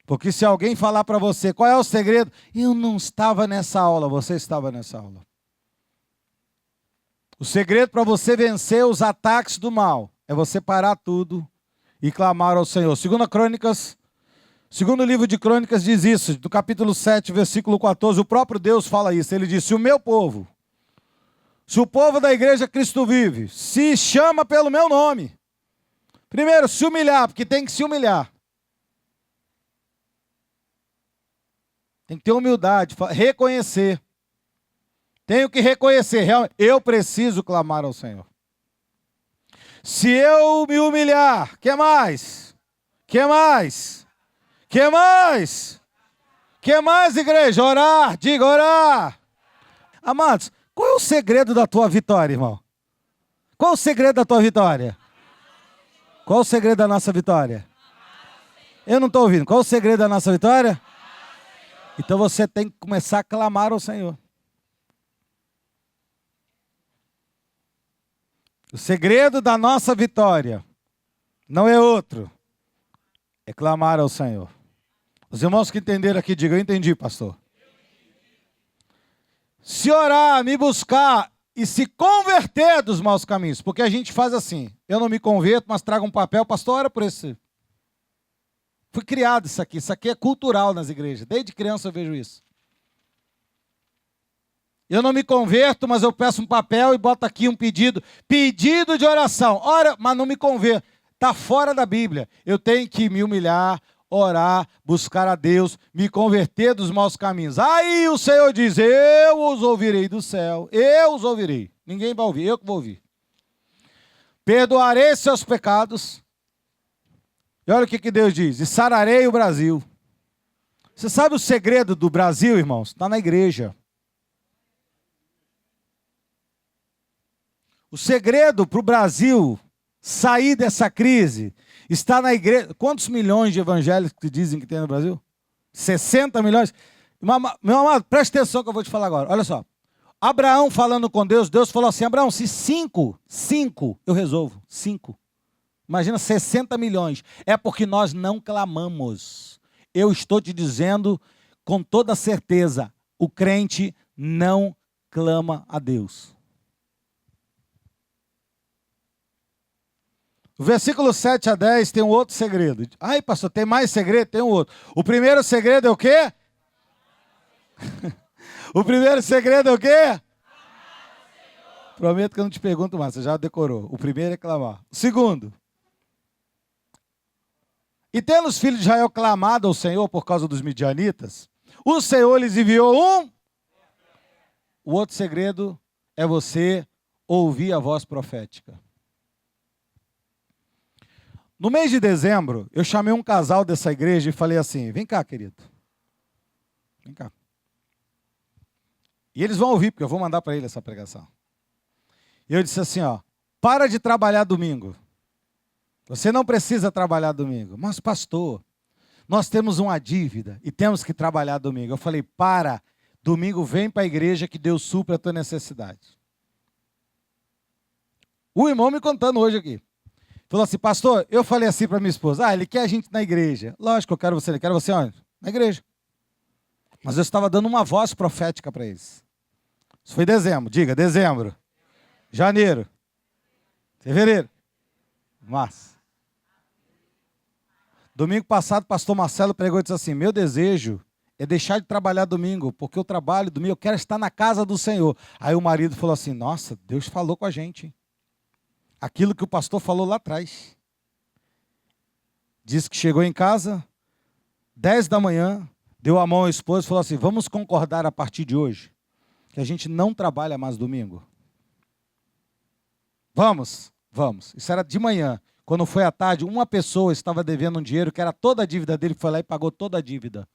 A: Porque se alguém falar para você, qual é o segredo? Eu não estava nessa aula, você estava nessa aula. O segredo para você vencer os ataques do mal é você parar tudo e clamar ao Senhor. Segundo livro de Crônicas diz isso, do capítulo 7, versículo 14, o próprio Deus fala isso. Ele diz, se o povo da igreja Cristo vive, se chama pelo meu nome, primeiro se humilhar, porque tem que se humilhar. Tem que ter humildade, reconhecer. Tenho que reconhecer, realmente, eu preciso clamar ao Senhor. Se eu me humilhar, que mais? Que mais? Que mais? Que mais, igreja? Orar, diga orar. Amados, qual é o segredo da tua vitória, irmão? Qual é o segredo da tua vitória? Qual é o segredo da nossa vitória? Eu não estou ouvindo. Qual é o segredo da nossa vitória? Então você tem que começar a clamar ao Senhor. O segredo da nossa vitória não é outro, é clamar ao Senhor. Os irmãos que entenderam aqui, digam, eu entendi, pastor. Se orar, me buscar e se converter dos maus caminhos, porque a gente faz assim, eu não me converto, mas trago um papel, pastor, ora por esse. Fui criado isso aqui é cultural nas igrejas, desde criança eu vejo isso. Eu não me converto, mas eu peço um papel e boto aqui um pedido de oração. Ora, mas não me converto. Está fora da Bíblia. Eu tenho que me humilhar, orar, buscar a Deus, me converter dos maus caminhos. Aí o Senhor diz, eu os ouvirei do céu, eu os ouvirei. Ninguém vai ouvir, eu que vou ouvir. Perdoarei seus pecados. E olha o que Deus diz, e sararei o Brasil. Você sabe o segredo do Brasil, irmãos? Está na igreja. O segredo para o Brasil sair dessa crise está na igreja. Quantos milhões de evangélicos que dizem que tem no Brasil? 60 milhões? Meu amado, presta atenção que eu vou te falar agora. Olha só. Abraão falando com Deus, Deus falou assim, Abraão, se 5, eu resolvo. 5. Imagina 60 milhões. É porque nós não clamamos. Eu estou te dizendo com toda certeza, o crente não clama a Deus. O versículo 7 a 10 tem um outro segredo. Ai, pastor, tem mais segredo? Tem um outro. O primeiro segredo é o quê? O primeiro segredo é o quê? Prometo que eu não te pergunto mais, você já decorou. O primeiro é clamar. O segundo. E tendo os filhos de Israel clamado ao Senhor por causa dos midianitas, o Senhor lhes enviou um. O outro segredo é você ouvir a voz profética. No mês de dezembro, eu chamei um casal dessa igreja e falei assim, vem cá, querido. Vem cá. E eles vão ouvir, porque eu vou mandar para eles essa pregação. E eu disse assim, ó, para de trabalhar domingo. Você não precisa trabalhar domingo. Mas, pastor, nós temos uma dívida e temos que trabalhar domingo. Eu falei, domingo vem para a igreja que Deus supra a tua necessidade. O irmão me contando hoje aqui. Falou assim, pastor, eu falei assim para minha esposa, ele quer a gente na igreja. Lógico, eu quero você onde? Na igreja. Mas eu estava dando uma voz profética para eles. Isso foi dezembro, diga, dezembro. Janeiro. Fevereiro. Março. Domingo passado, pastor Marcelo pregou e disse assim, meu desejo é deixar de trabalhar domingo, porque eu trabalho domingo, eu quero estar na casa do Senhor. Aí o marido falou assim, nossa, Deus falou com a gente, hein? Aquilo que o pastor falou lá atrás. Disse que chegou em casa, 10 da manhã, deu a mão à esposa e falou assim, vamos concordar a partir de hoje, que a gente não trabalha mais domingo. Vamos. Isso era de manhã. Quando foi à tarde, uma pessoa estava devendo um dinheiro, que era toda a dívida dele, foi lá e pagou toda a dívida.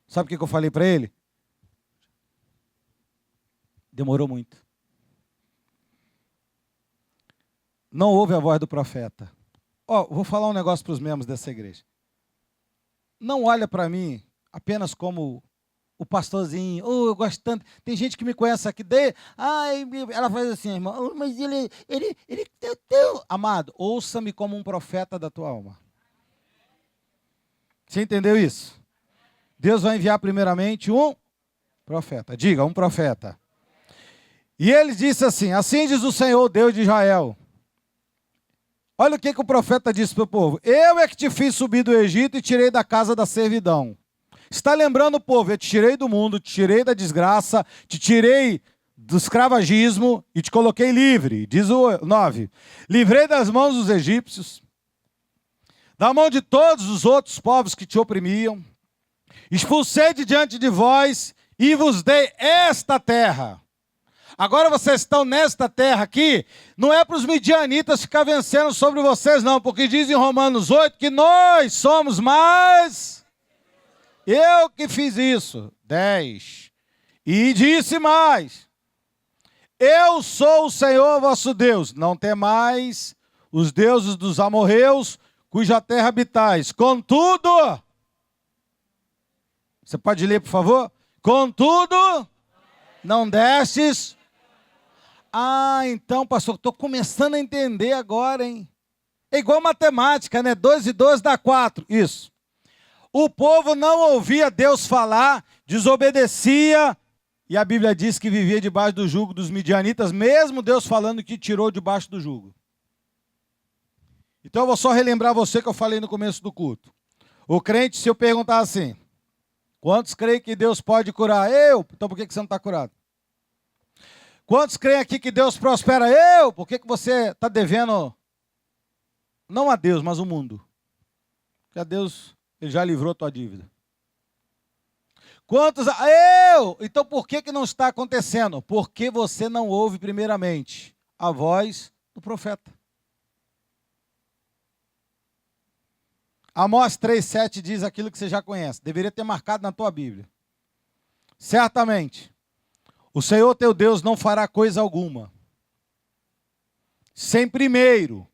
A: Sabe o que eu falei para ele? Demorou muito. não ouve a voz do profeta. Vou falar um negócio para os membros dessa igreja. Não olha para mim apenas como o pastorzinho. Eu gosto tanto. Tem gente que me conhece aqui. Ela faz assim, irmão. Mas ele. Amado, ouça-me como um profeta da tua alma. Você entendeu isso? Deus vai enviar primeiramente um profeta. Diga, um profeta. E ele disse assim: assim diz o Senhor, Deus de Israel. Olha o que o profeta disse para o povo. Eu é que te fiz subir do Egito e tirei da casa da servidão. Está lembrando, povo, eu te tirei do mundo, te tirei da desgraça, te tirei do escravagismo e te coloquei livre. Diz o 9. Livrei das mãos dos egípcios, da mão de todos os outros povos que te oprimiam. Expulsei de diante de vós e vos dei esta terra. Agora vocês estão nesta terra aqui, não é para os midianitas ficar vencendo sobre vocês não, porque diz em Romanos 8 que nós somos mais. Eu que fiz isso. 10. E disse mais: eu sou o Senhor vosso Deus, não temais os deuses dos amorreus, cuja terra habitais. Contudo, você pode ler, por favor? Contudo, não destes. Então, pastor, estou começando a entender agora, hein? É igual matemática, né? 2 e 2 dá 4. Isso. O povo não ouvia Deus falar, desobedecia, e a Bíblia diz que vivia debaixo do jugo dos midianitas, mesmo Deus falando que tirou debaixo do jugo. Então eu vou só relembrar você que eu falei no começo do culto. O crente, se eu perguntar assim, quantos creem que Deus pode curar? Eu. Então por que você não está curado? Quantos creem aqui que Deus prospera? Eu. Por que você está devendo, não a Deus, mas o mundo? Porque a Deus, Ele já livrou a tua dívida. Quantos? Eu. Então por que não está acontecendo? Porque você não ouve primeiramente a voz do profeta. Amós 3,7 diz aquilo que você já conhece. Deveria ter marcado na tua Bíblia. Certamente, o Senhor teu Deus não fará coisa alguma sem primeiro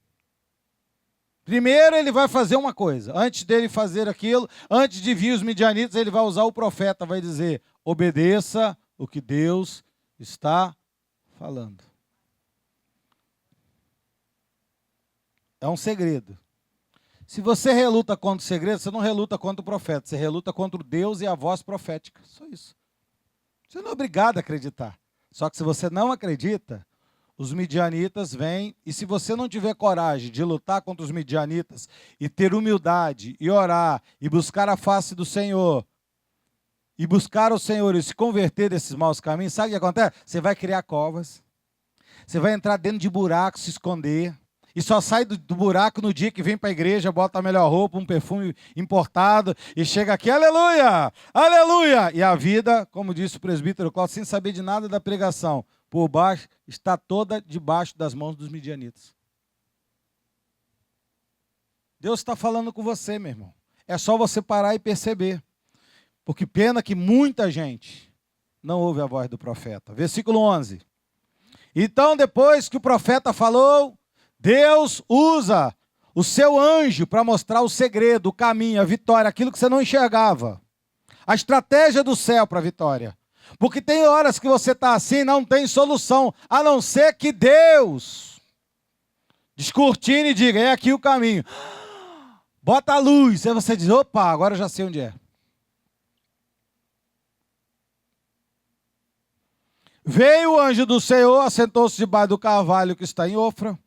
A: Ele vai fazer uma coisa. Antes dele fazer aquilo, antes de vir os midianitas, ele vai usar o profeta, vai dizer: obedeça o que Deus está falando. É um segredo. Se você reluta contra o segredo, você não reluta contra o profeta, você reluta contra o Deus e a voz profética. Só isso. Você não é obrigado a acreditar. Só que se você não acredita, os midianitas vêm, e se você não tiver coragem de lutar contra os midianitas, e ter humildade, e orar, e buscar a face do Senhor, e buscar o Senhor e se converter desses maus caminhos, sabe o que acontece? Você vai criar covas, você vai entrar dentro de buracos, se esconder, e só sai do buraco no dia que vem para a igreja, bota a melhor roupa, um perfume importado, e chega aqui, aleluia, aleluia. E a vida, como disse o presbítero Cláudio, sem saber de nada da pregação, por baixo, está toda debaixo das mãos dos midianitas. Deus está falando com você, meu irmão. É só você parar e perceber. Porque pena que muita gente não ouve a voz do profeta. Versículo 11. Então, depois que o profeta falou, Deus usa o seu anjo para mostrar o segredo, o caminho, a vitória, aquilo que você não enxergava. A estratégia do céu para a vitória. Porque tem horas que você está assim, não tem solução, a não ser que Deus descortine e diga: é aqui o caminho. Bota a luz, aí você diz: opa, agora eu já sei onde é. Veio o anjo do Senhor, assentou-se debaixo do carvalho que está em Ofra,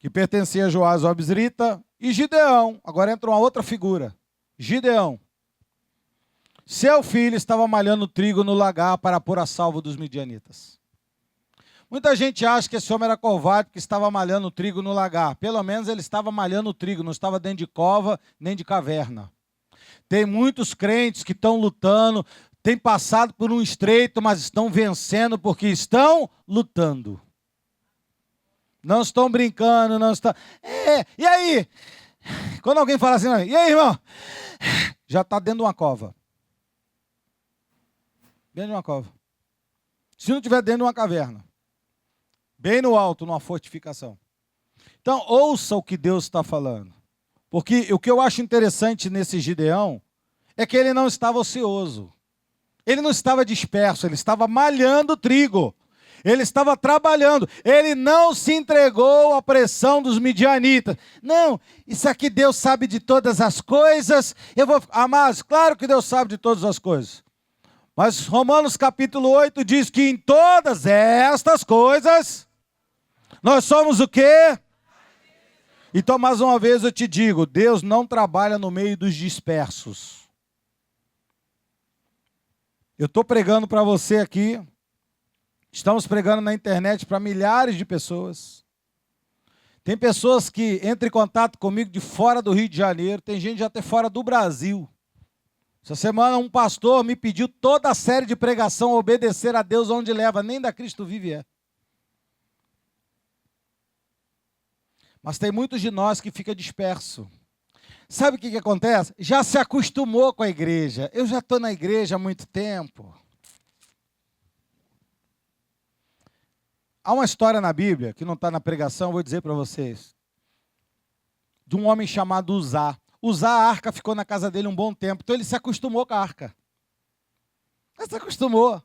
A: que pertencia a Joás o Abisrita, e Gideão, agora entra uma outra figura, Gideão. Seu filho estava malhando trigo no lagar para pôr a salvo dos midianitas. Muita gente acha que esse homem era covarde porque estava malhando trigo no lagar. Pelo menos ele estava malhando trigo, não estava dentro de cova nem de caverna. Tem muitos crentes que estão lutando, têm passado por um estreito, mas estão vencendo porque estão lutando. Não estão brincando, não estão... E aí? Quando alguém fala assim, e aí, irmão? Já está dentro de uma cova. Dentro de uma cova. Se não estiver dentro de uma caverna, bem no alto, numa fortificação. Então, ouça o que Deus está falando. Porque o que eu acho interessante nesse Gideão é que ele não estava ocioso. Ele não estava disperso, ele estava malhando trigo. Ele estava trabalhando. Ele não se entregou à pressão dos midianitas. Não, isso aqui Deus sabe de todas as coisas. Amados, claro que Deus sabe de todas as coisas. Mas Romanos capítulo 8 diz que em todas estas coisas, nós somos o quê? Então, mais uma vez eu te digo, Deus não trabalha no meio dos dispersos. Eu estou pregando para você aqui, estamos pregando na internet para milhares de pessoas. Tem pessoas que entram em contato comigo de fora do Rio de Janeiro, tem gente até fora do Brasil. Essa semana um pastor me pediu toda a série de pregação, obedecer a Deus onde leva, nem da Cristo vive é. Mas tem muitos de nós que ficam dispersos. Sabe o que acontece? Já se acostumou com a igreja. Eu já estou na igreja há muito tempo. Há uma história na Bíblia, que não está na pregação, eu vou dizer para vocês. De um homem chamado Uzá. Uzá, a arca ficou na casa dele um bom tempo. Então ele se acostumou com a arca. Ele se acostumou.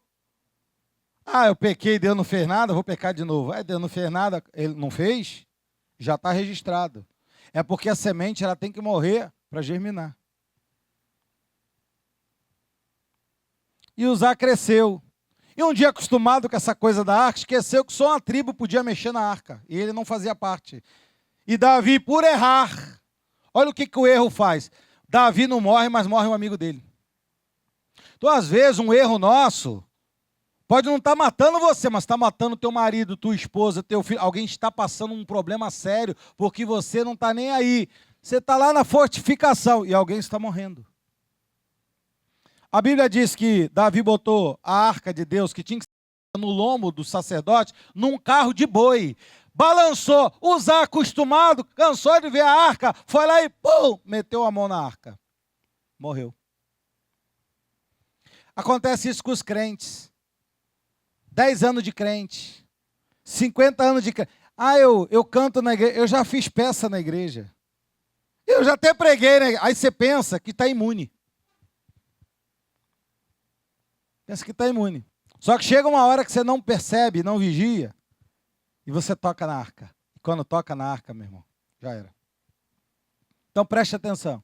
A: Eu pequei, Deus não fez nada, vou pecar de novo. Deus não fez nada, ele não fez? Já está registrado. É porque a semente ela tem que morrer para germinar. E Uzá cresceu. E um dia, acostumado com essa coisa da arca, esqueceu que só uma tribo podia mexer na arca. E ele não fazia parte. E Davi, por errar, olha o que o erro faz. Davi não morre, mas morre um amigo dele. Então, às vezes, um erro nosso pode não estar matando você, mas está matando teu marido, tua esposa, teu filho. Alguém está passando um problema sério, porque você não está nem aí. Você está lá na fortificação e alguém está morrendo. A Bíblia diz que Davi botou a arca de Deus, que tinha que ser no lombo do sacerdote, num carro de boi. Balançou, Uzá acostumado, cansou de ver a arca, foi lá e pum, meteu a mão na arca. Morreu. Acontece isso com os crentes. 10 anos de crente, 50 anos de crente. Eu canto na igreja, eu já fiz peça na igreja. Eu já até preguei na igreja. Aí você pensa que está imune. Pensa que está imune. Só que chega uma hora que você não percebe, não vigia, e você toca na arca. E quando toca na arca, meu irmão, já era. Então preste atenção.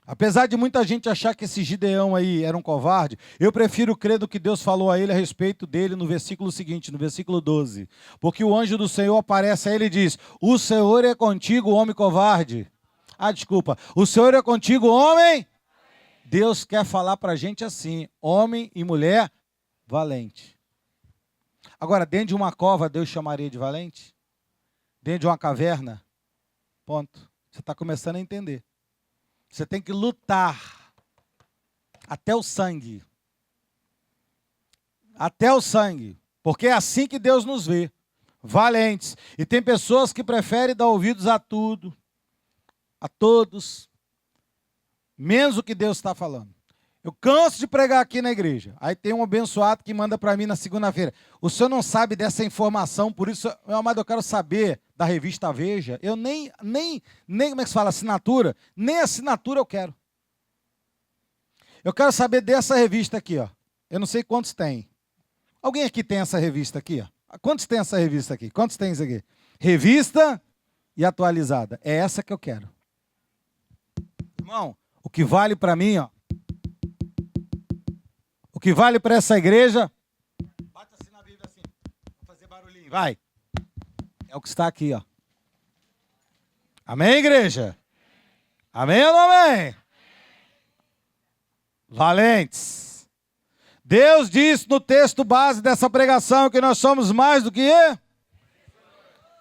A: Apesar de muita gente achar que esse Gideão aí era um covarde, eu prefiro crer no que Deus falou a ele a respeito dele no versículo seguinte, no versículo 12. Porque o anjo do Senhor aparece a ele e diz: o Senhor é contigo, homem covarde. Desculpa. O Senhor é contigo, homem? Deus quer falar para a gente assim, homem e mulher valente. Agora, dentro de uma cova, Deus chamaria de valente? Dentro de uma caverna? Ponto. Você está começando a entender. Você tem que lutar até o sangue. Até o sangue. Porque é assim que Deus nos vê. Valentes. E tem pessoas que preferem dar ouvidos a tudo, a todos, menos o que Deus está falando. Eu canso de pregar aqui na igreja. Aí tem um abençoado que manda para mim na segunda-feira: o senhor não sabe dessa informação, por isso, meu amado, eu quero saber da revista Veja. Eu nem como é que se fala, assinatura? Nem assinatura eu quero. Eu quero saber dessa revista aqui, ó. Eu não sei quantos tem. Alguém aqui tem essa revista aqui, ó? Quantos tem essa revista aqui? Quantos tem isso aqui? Revista e atualizada. É essa que eu quero. Irmão, o que vale para mim, ó. O que vale para essa igreja, bate assim na Bíblia assim, vou fazer barulhinho, vai. É o que está aqui, ó. Amém, igreja? Amém ou não amém? Valentes. Deus diz no texto base dessa pregação que nós somos mais do que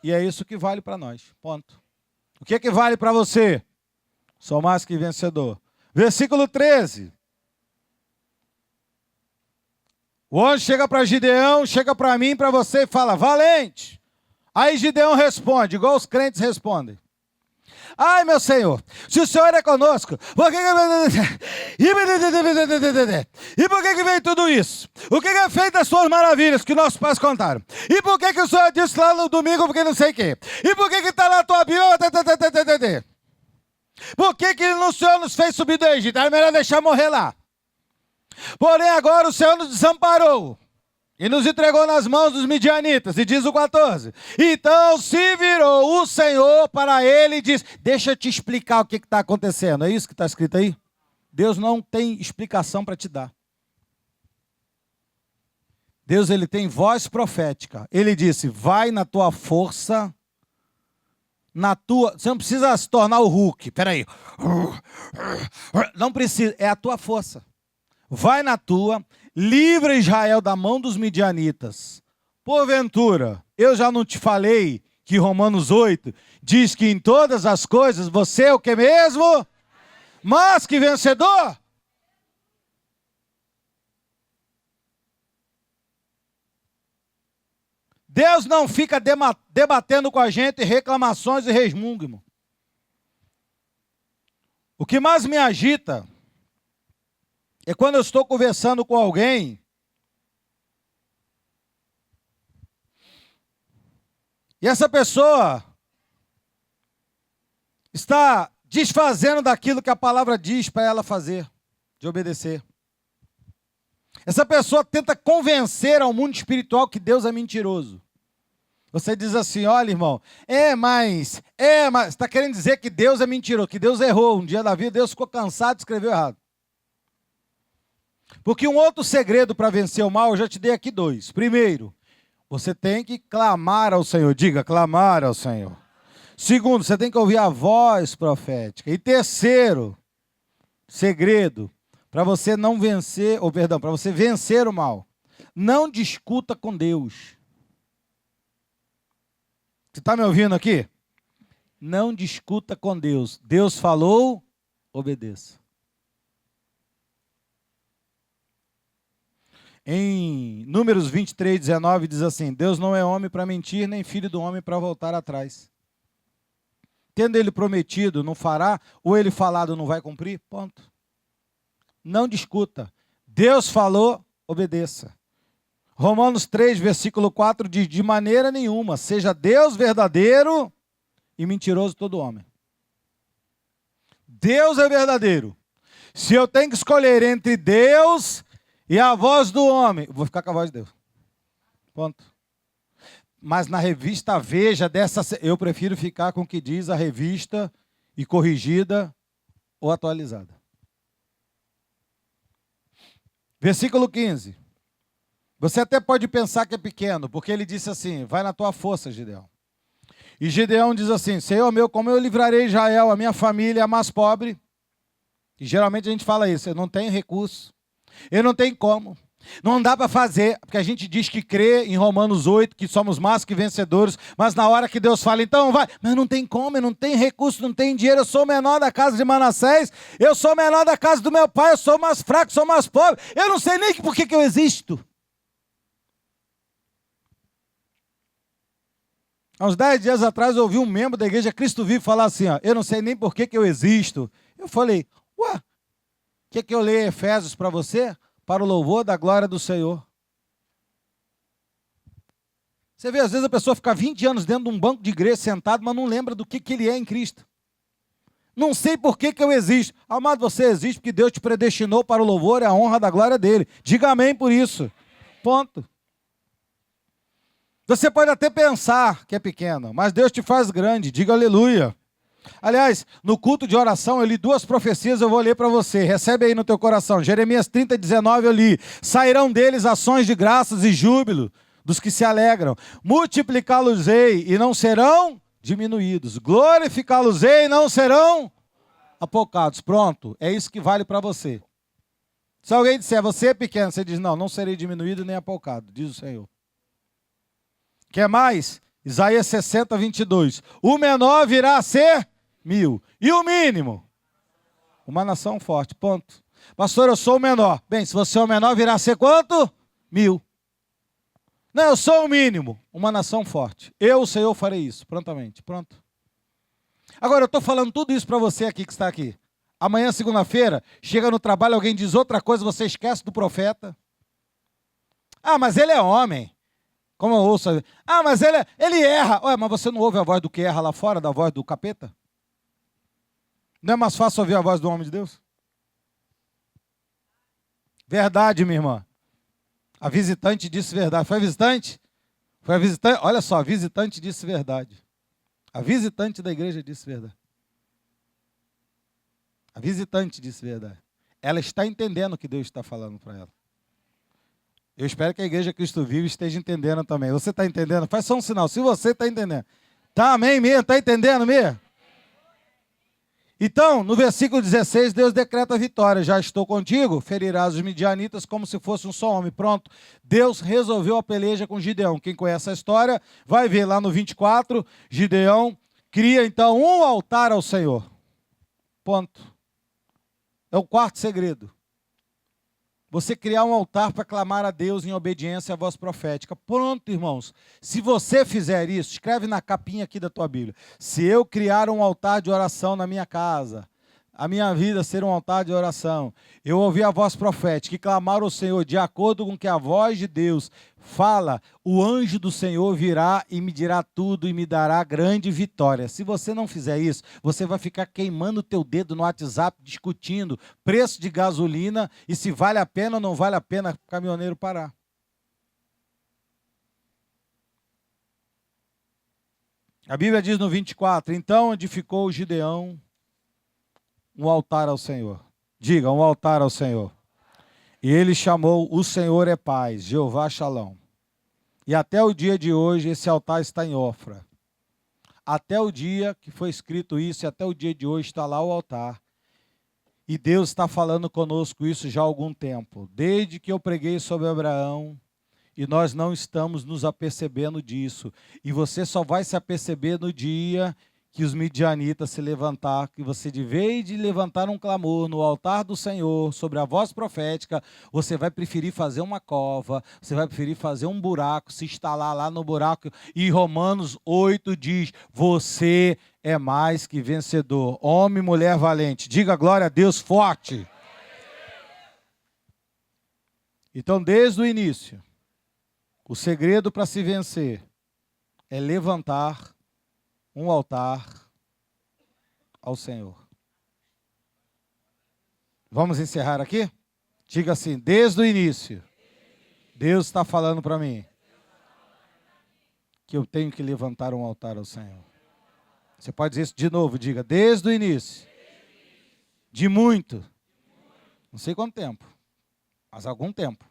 A: e é isso que vale para nós, ponto. O que é que vale para você? Sou mais que vencedor. Versículo 13. O anjo chega para Gideão, chega para mim, para você e fala: valente. Aí Gideão responde, igual os crentes respondem: Ai, meu Senhor, se o Senhor é conosco, por que e por que vem tudo isso? O que é feito as suas maravilhas que nossos pais contaram? E por que o Senhor disse lá no domingo, porque não sei o quê? E por que está na tua Bíblia? Por que o Senhor nos fez subir do Egito? É melhor deixar morrer lá. Porém agora o Senhor nos desamparou e nos entregou nas mãos dos midianitas, e diz o 14. Então se virou o Senhor para ele e diz, deixa eu te explicar o que está acontecendo. É isso que está escrito aí? Deus não tem explicação para te dar. Deus, ele tem voz profética. Ele disse, vai na tua força, na tua... Você não precisa se tornar o Hulk, peraí. Não precisa, é a tua força. Vai na tua, livra Israel da mão dos midianitas. Porventura, eu já não te falei que Romanos 8 diz que em todas as coisas você é o que mesmo? Mas que vencedor? Deus não fica debatendo com a gente reclamações e resmungo. O que mais me agita é quando eu estou conversando com alguém e essa pessoa está desfazendo daquilo que a palavra diz para ela fazer, de obedecer. Essa pessoa tenta convencer ao mundo espiritual que Deus é mentiroso. Você diz assim, olha irmão, mas está querendo dizer que Deus é mentiroso, que Deus errou. Um dia da vida Deus ficou cansado e escreveu errado. Porque um outro segredo para vencer o mal, eu já te dei aqui 2. Primeiro, você tem que clamar ao Senhor. Diga, clamar ao Senhor. Segundo, você tem que ouvir a voz profética. E terceiro, segredo, para você não vencer, para você vencer o mal, não discuta com Deus. Você está me ouvindo aqui? Não discuta com Deus. Deus falou, obedeça. Em Números 23, 19 diz assim, Deus não é homem para mentir, nem filho do homem para voltar atrás. Tendo ele prometido, não fará, ou ele falado, não vai cumprir, ponto. Não discuta. Deus falou, obedeça. Romanos 3, versículo 4 diz, de maneira nenhuma, seja Deus verdadeiro e mentiroso todo homem. Deus é verdadeiro. Se eu tenho que escolher entre Deus e a voz do homem, vou ficar com a voz de Deus. Ponto. Mas na revista Veja, eu prefiro ficar com o que diz a revista e corrigida ou atualizada. Versículo 15. Você até pode pensar que é pequeno, porque ele disse assim, vai na tua força, Gideão. E Gideão diz assim, Senhor meu, como eu livrarei Israel, a minha família, a mais pobre? E geralmente a gente fala isso, eu não tenho recurso. Eu não tenho como. Não dá para fazer, porque a gente diz que crê em Romanos 8, que somos mais que vencedores, mas na hora que Deus fala, então vai, mas não tem como, eu não tenho recurso, não tenho dinheiro, eu sou o menor da casa de Manassés, eu sou o menor da casa do meu pai, eu sou mais fraco, sou mais pobre, eu não sei nem por que eu existo. Há uns 10 dias atrás eu ouvi um membro da igreja Cristo Vivo falar assim, ó, eu não sei nem por que eu existo. Eu falei, ué, quer que eu leia Efésios para você? Para o louvor da glória do Senhor. Você vê, às vezes a pessoa fica 20 anos dentro de um banco de igreja sentado, mas não lembra do que ele é em Cristo. Não sei por que eu existo. Amado, você existe porque Deus te predestinou para o louvor e a honra da glória dele. Diga amém por isso. Ponto. Você pode até pensar que é pequeno, mas Deus te faz grande. Diga aleluia. Aliás, no culto de oração eu li 2 profecias, eu vou ler para você. Recebe aí no teu coração. Jeremias 30, 19 eu li. Sairão deles ações de graças e júbilo dos que se alegram. Multiplicá-los-ei e não serão diminuídos. Glorificá-los-ei e não serão apocados. Pronto, é isso que vale para você. Se alguém disser, você é pequeno, você diz, não serei diminuído nem apocado, diz o Senhor. Quer mais? Isaías 60, 22. O menor virá a ser 1000. E o mínimo? Uma nação forte. Ponto. Pastor, eu sou o menor. Bem, se você é o menor, virá a ser quanto? 1000. Não, eu sou o mínimo. Uma nação forte. Eu, o Senhor, farei isso. Prontamente. Pronto. Agora, eu estou falando tudo isso para você aqui que está aqui. Amanhã, segunda-feira, chega no trabalho, alguém diz outra coisa, você esquece do profeta. Ah, mas ele é homem. Como eu ouço. Ah, mas ele erra. Ué, mas você não ouve a voz do que erra lá fora, da voz do capeta? Não é mais fácil ouvir a voz do homem de Deus? Verdade, minha irmã. A visitante disse verdade. Foi a visitante? Foi a visitante? Olha só, a visitante disse verdade. A visitante da igreja disse verdade. A visitante disse verdade. Ela está entendendo o que Deus está falando para ela. Eu espero que a Igreja Cristo Vive esteja entendendo também. Você está entendendo? Faz só um sinal, se você está entendendo. Tá, amém mesmo? Está entendendo mesmo? Então, no versículo 16, Deus decreta a vitória. Já estou contigo, ferirás os midianitas como se fosse um só homem. Pronto, Deus resolveu a peleja com Gideão. Quem conhece a história vai ver lá no 24, Gideão cria então um altar ao Senhor. Ponto. É o quarto segredo. Você criar um altar para clamar a Deus em obediência à voz profética. Pronto, irmãos. Se você fizer isso, escreve na capinha aqui da tua Bíblia. Se eu criar um altar de oração na minha casa, a minha vida ser um altar de oração, eu ouvir a voz profética e clamar ao Senhor de acordo com que a voz de Deus fala, o anjo do Senhor virá e me dirá tudo e me dará grande vitória. Se você não fizer isso, você vai ficar queimando o teu dedo no WhatsApp, discutindo preço de gasolina e se vale a pena ou não vale a pena o caminhoneiro parar. A Bíblia diz no 24, então edificou Gideão um altar ao Senhor. Diga, um altar ao Senhor. E ele chamou o Senhor é paz, Jeová Shalom. E até o dia de hoje esse altar está em Ofra. Até o dia que foi escrito isso, e até o dia de hoje está lá o altar. E Deus está falando conosco isso já há algum tempo. Desde que eu preguei sobre Abraão, e nós não estamos nos apercebendo disso. E você só vai se aperceber no dia que os midianitas se levantar, que você, de vez de levantar um clamor no altar do Senhor, sobre a voz profética, você vai preferir fazer uma cova, você vai preferir fazer um buraco, se instalar lá no buraco, e Romanos 8 diz, você é mais que vencedor, homem e mulher valente, diga glória a Deus forte. Então, desde o início, o segredo para se vencer é levantar um altar ao Senhor. Vamos encerrar aqui? Diga assim, desde o início, Deus está falando para mim que eu tenho que levantar um altar ao Senhor. Você pode dizer isso de novo, diga, desde o início, de muito, não sei quanto tempo, mas algum tempo,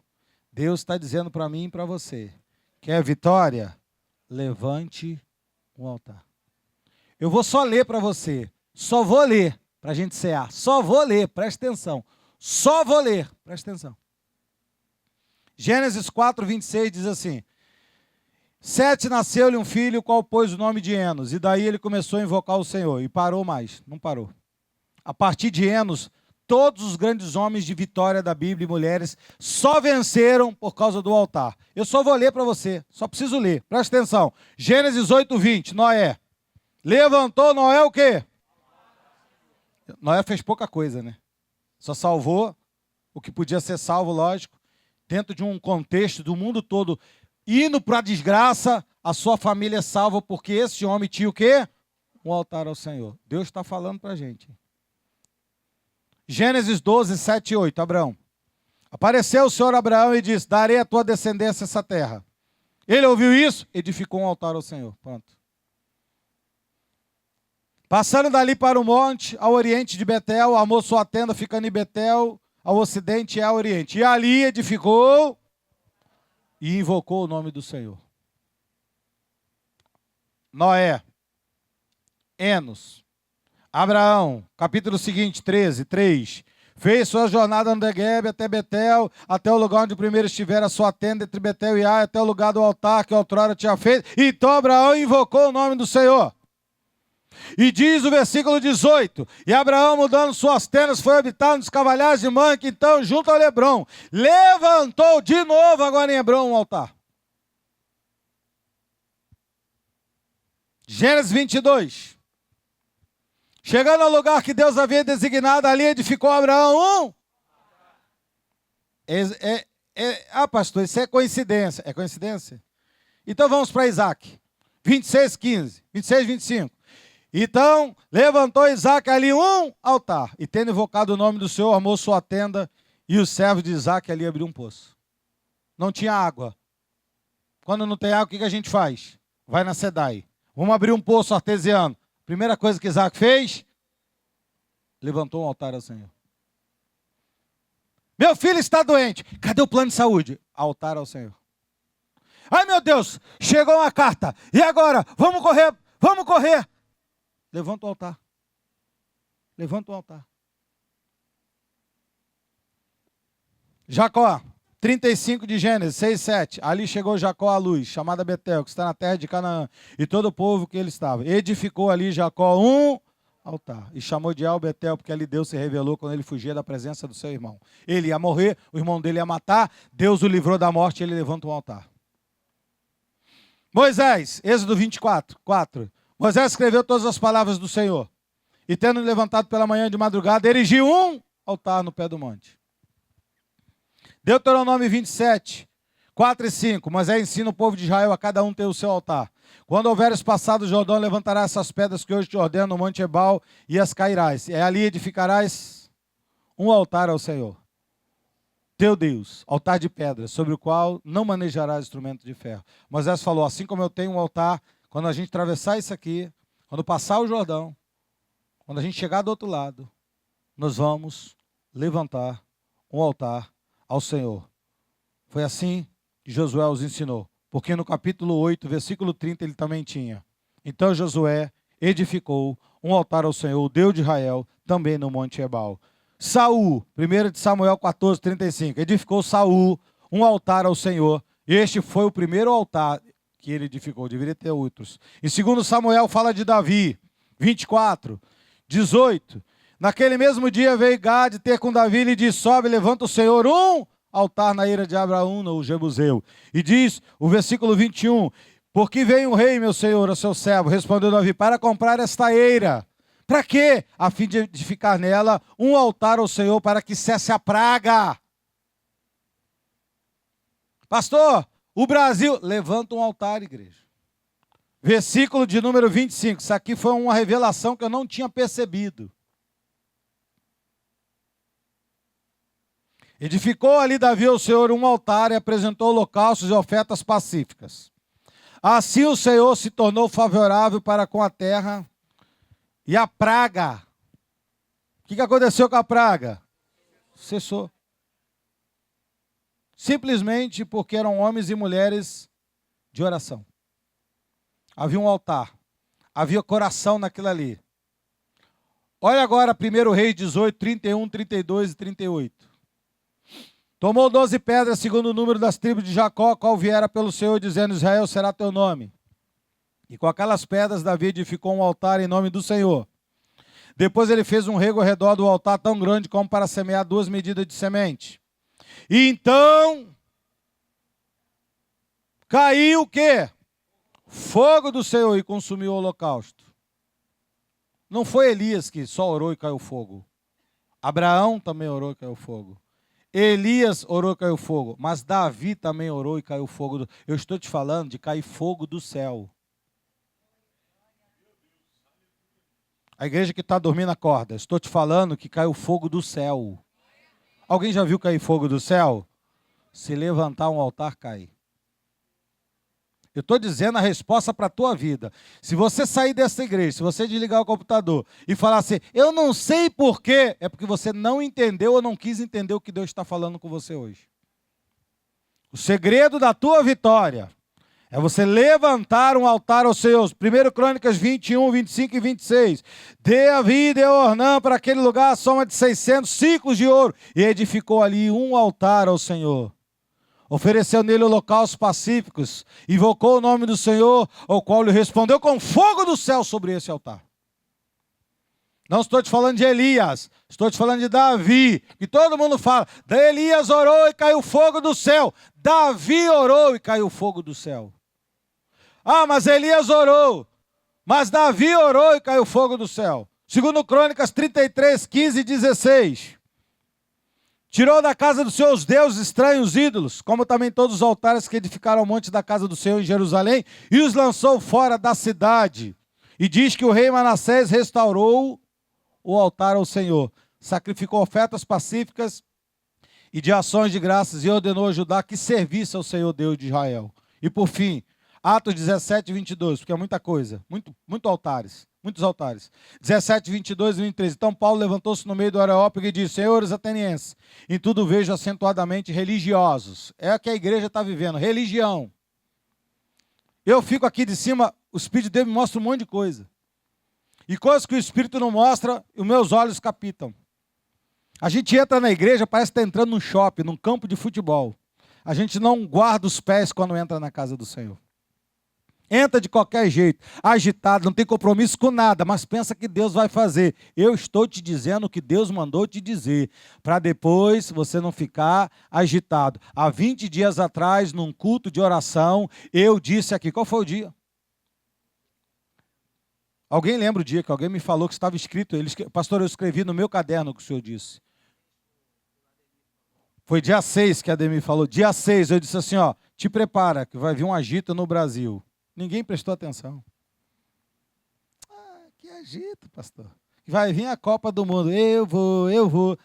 A: Deus está dizendo para mim e para você, quer vitória? Levante um altar. Eu vou só ler para você, só vou ler, para a gente cear, só vou ler, presta atenção, só vou ler, presta atenção. Gênesis 4, 26 diz assim, Sete nasceu-lhe um filho, qual pôs o nome de Enos, e daí ele começou a invocar o Senhor, e parou mais, não parou. A partir de Enos, todos os grandes homens de vitória da Bíblia e mulheres só venceram por causa do altar. Eu só vou ler para você, só preciso ler, presta atenção. Gênesis 8, 20, Noé. Levantou Noé o quê? Noé fez pouca coisa, né? Só salvou o que podia ser salvo, lógico, dentro de um contexto do mundo todo, indo para a desgraça, a sua família é salva, porque esse homem tinha o quê? Um altar ao Senhor. Deus está falando para a gente. Gênesis 12, 7 e 8, Abraão. Apareceu o Senhor Abraão e disse, darei à tua descendência essa terra. Ele ouviu isso, edificou um altar ao Senhor. Pronto. Passando dali para o monte, ao oriente de Betel, armou sua tenda, ficando em Betel, ao ocidente e ao oriente. E ali edificou e invocou o nome do Senhor. Noé, Enos, Abraão, capítulo seguinte, 13, 3. Fez sua jornada no Neguebe até Betel, até o lugar onde primeiro estivera a sua tenda entre Betel e Ai, até o lugar do altar que outrora tinha feito. Então Abraão invocou o nome do Senhor. E diz o versículo 18, e Abraão, mudando suas tendas, foi habitar nos cavalhares de Manque, então, junto ao Lebrom, levantou de novo agora em Hebrom um altar. Gênesis 22. Chegando ao lugar que Deus havia designado, ali edificou Abraão pastor, isso é coincidência. É coincidência? Então vamos para Isaac. 26, 25. Então levantou Isaac ali um altar, e tendo invocado o nome do Senhor, armou sua tenda, e os servos de Isaac ali abriu um poço. Não tinha água. Quando não tem água, o que a gente faz? Vai na SEDAI. Vamos abrir um poço artesiano. Primeira coisa que Isaac fez, levantou um altar ao Senhor. Meu filho está doente. Cadê o plano de saúde? Altar ao Senhor. Ai, meu Deus, chegou uma carta. E agora? Vamos correr, vamos correr. Levanta o altar. Levanta o altar. Jacó, 35 de Gênesis, 6, 7. Ali chegou Jacó à luz, chamada Betel, que está na terra de Canaã, e todo o povo que ele estava. Edificou ali Jacó um altar, e chamou de El Betel, porque ali Deus se revelou quando ele fugia da presença do seu irmão. Ele ia morrer, o irmão dele ia matar, Deus o livrou da morte e ele levanta um altar. Moisés, Êxodo 24, 4. Moisés escreveu todas as palavras do Senhor, e tendo levantado pela manhã de madrugada, erigiu um altar no pé do monte. Deuteronômio 27, 4 e 5. Moisés ensina o povo de Israel a cada um ter o seu altar. Quando houveres passado o Jordão, levantarás essas pedras que hoje te ordeno no monte Ebal e as cairás. E ali edificarás um altar ao Senhor, teu Deus, altar de pedra, sobre o qual não manejarás instrumento de ferro. Moisés falou, assim como eu tenho um altar, quando a gente atravessar isso aqui, quando passar o Jordão, quando a gente chegar do outro lado, nós vamos levantar um altar ao Senhor. Foi assim que Josué os ensinou, porque no capítulo 8, versículo 30, ele também tinha. Então Josué edificou um altar ao Senhor, o Deus de Israel, também no monte Ebal. Saul, 1 de Samuel 14, 35, edificou Saul um altar ao Senhor, e este foi o primeiro altar que ele edificou, deveria ter outros. Em 2 Samuel fala de Davi, 24, 18, naquele mesmo dia veio Gade ter com Davi e lhe disse, sobe, levanta o Senhor um altar na eira de Abraão, o Jebuseu. E diz o versículo 21, porque veio um rei, meu senhor, o seu servo, respondeu Davi, para comprar esta eira. Para quê? A fim de edificar nela um altar ao Senhor para que cesse a praga. Pastor, o Brasil, levanta um altar, igreja. Versículo de número 25, isso aqui foi uma revelação que eu não tinha percebido. Edificou ali Davi ao Senhor um altar e apresentou holocaustos e ofertas pacíficas. Assim o Senhor se tornou favorável para com a terra e a praga. O que aconteceu com a praga? Cessou. Simplesmente porque eram homens e mulheres de oração. Havia um altar. Havia coração naquilo ali. Olha agora 1 Reis 18, 31, 32 e 38. Tomou 12 pedras, segundo o número das tribos de Jacó, qual viera pelo Senhor, dizendo, Israel será teu nome. E com aquelas pedras, Davi edificou um altar em nome do Senhor. Depois ele fez um rego ao redor do altar tão grande como para semear 2 medidas de semente. E então, caiu o quê? Fogo do Senhor e consumiu o holocausto. Não foi Elias que só orou e caiu fogo. Abraão também orou e caiu fogo. Elias orou e caiu fogo, mas Davi também orou e caiu fogo. Eu estou te falando de cair fogo do céu. A igreja que está dormindo acorda. Estou te falando que caiu fogo do céu. Alguém já viu cair fogo do céu? Se levantar um altar, cai. Eu estou dizendo a resposta para a tua vida. Se você sair dessa igreja, se você desligar o computador e falar assim, eu não sei porquê, é porque você não entendeu ou não quis entender o que Deus está falando com você hoje. O segredo da tua vitória é você levantar um altar ao Senhor. 1 Crônicas 21, 25 e 26. Dê a vida e a Ornã para aquele lugar a soma de 600 ciclos de ouro. E edificou ali um altar ao Senhor. Ofereceu nele holocaustos pacíficos, invocou o nome do Senhor, ao qual lhe respondeu com fogo do céu sobre esse altar. Não estou te falando de Elias, estou te falando de Davi, que todo mundo fala, Elias orou e caiu fogo do céu, Davi orou e caiu fogo do céu. Ah, mas Elias orou, mas Davi orou e caiu fogo do céu. Segundo Crônicas 33, 15 e 16. Tirou da casa dos seus deuses estranhos ídolos, como também todos os altares que edificaram ao monte da casa do Senhor em Jerusalém, e os lançou fora da cidade. E diz que o rei Manassés restaurou o altar ao Senhor, sacrificou ofertas pacíficas e de ações de graças, e ordenou a Judá que servisse ao Senhor Deus de Israel. E por fim, Atos 17, 22, porque é muita coisa, muitos altares. 17, 22 e 23. Então Paulo levantou-se no meio do Areópago e disse: Senhores atenienses, em tudo vejo acentuadamente religiosos. É o que a igreja está vivendo, religião. Eu fico aqui de cima, o Espírito de Deus me mostra um monte de coisa. E coisas que o Espírito não mostra, os meus olhos capitam. A gente entra na igreja, parece que está entrando num shopping, num campo de futebol. A gente não guarda os pés quando entra na casa do Senhor. Entra de qualquer jeito, agitado, não tem compromisso com nada, mas pensa que Deus vai fazer. Eu estou te dizendo o que Deus mandou te dizer, para depois você não ficar agitado. Há 20 dias atrás, num culto de oração, eu disse aqui, qual foi o dia? Alguém lembra o dia que alguém me falou que estava escrito? Pastor, eu escrevi no meu caderno o que o senhor disse. Foi dia 6 que a Ademir falou. Dia 6, eu disse assim, ó, te prepara, que vai vir um agito no Brasil. Ninguém prestou atenção. Que agito, pastor. Vai vir a Copa do Mundo. Eu vou.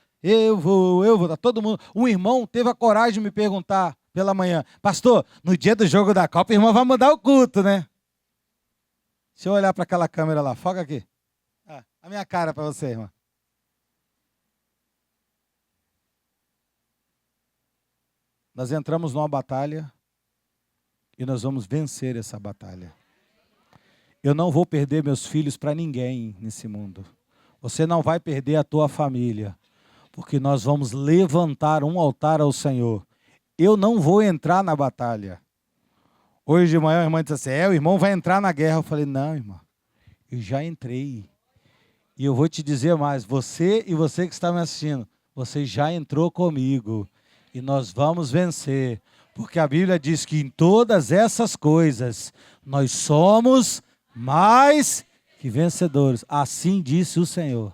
A: Tá todo mundo. Um irmão teve a coragem de me perguntar pela manhã: pastor, no dia do jogo da Copa, o irmão vai mudar o culto, né? Deixa eu olhar para aquela câmera lá. Foca aqui. A minha cara para você, irmão. Nós entramos numa batalha. E nós vamos vencer essa batalha. Eu não vou perder meus filhos para ninguém nesse mundo. Você não vai perder a tua família. Porque nós vamos levantar um altar ao Senhor. Eu não vou entrar na batalha. Hoje de manhã a irmã disse assim, o irmão vai entrar na guerra. Eu falei, não, irmã, eu já entrei. E eu vou te dizer mais, você e você que está me assistindo, você já entrou comigo. E nós vamos vencer. Porque a Bíblia diz que em todas essas coisas nós somos mais que vencedores. Assim disse o Senhor.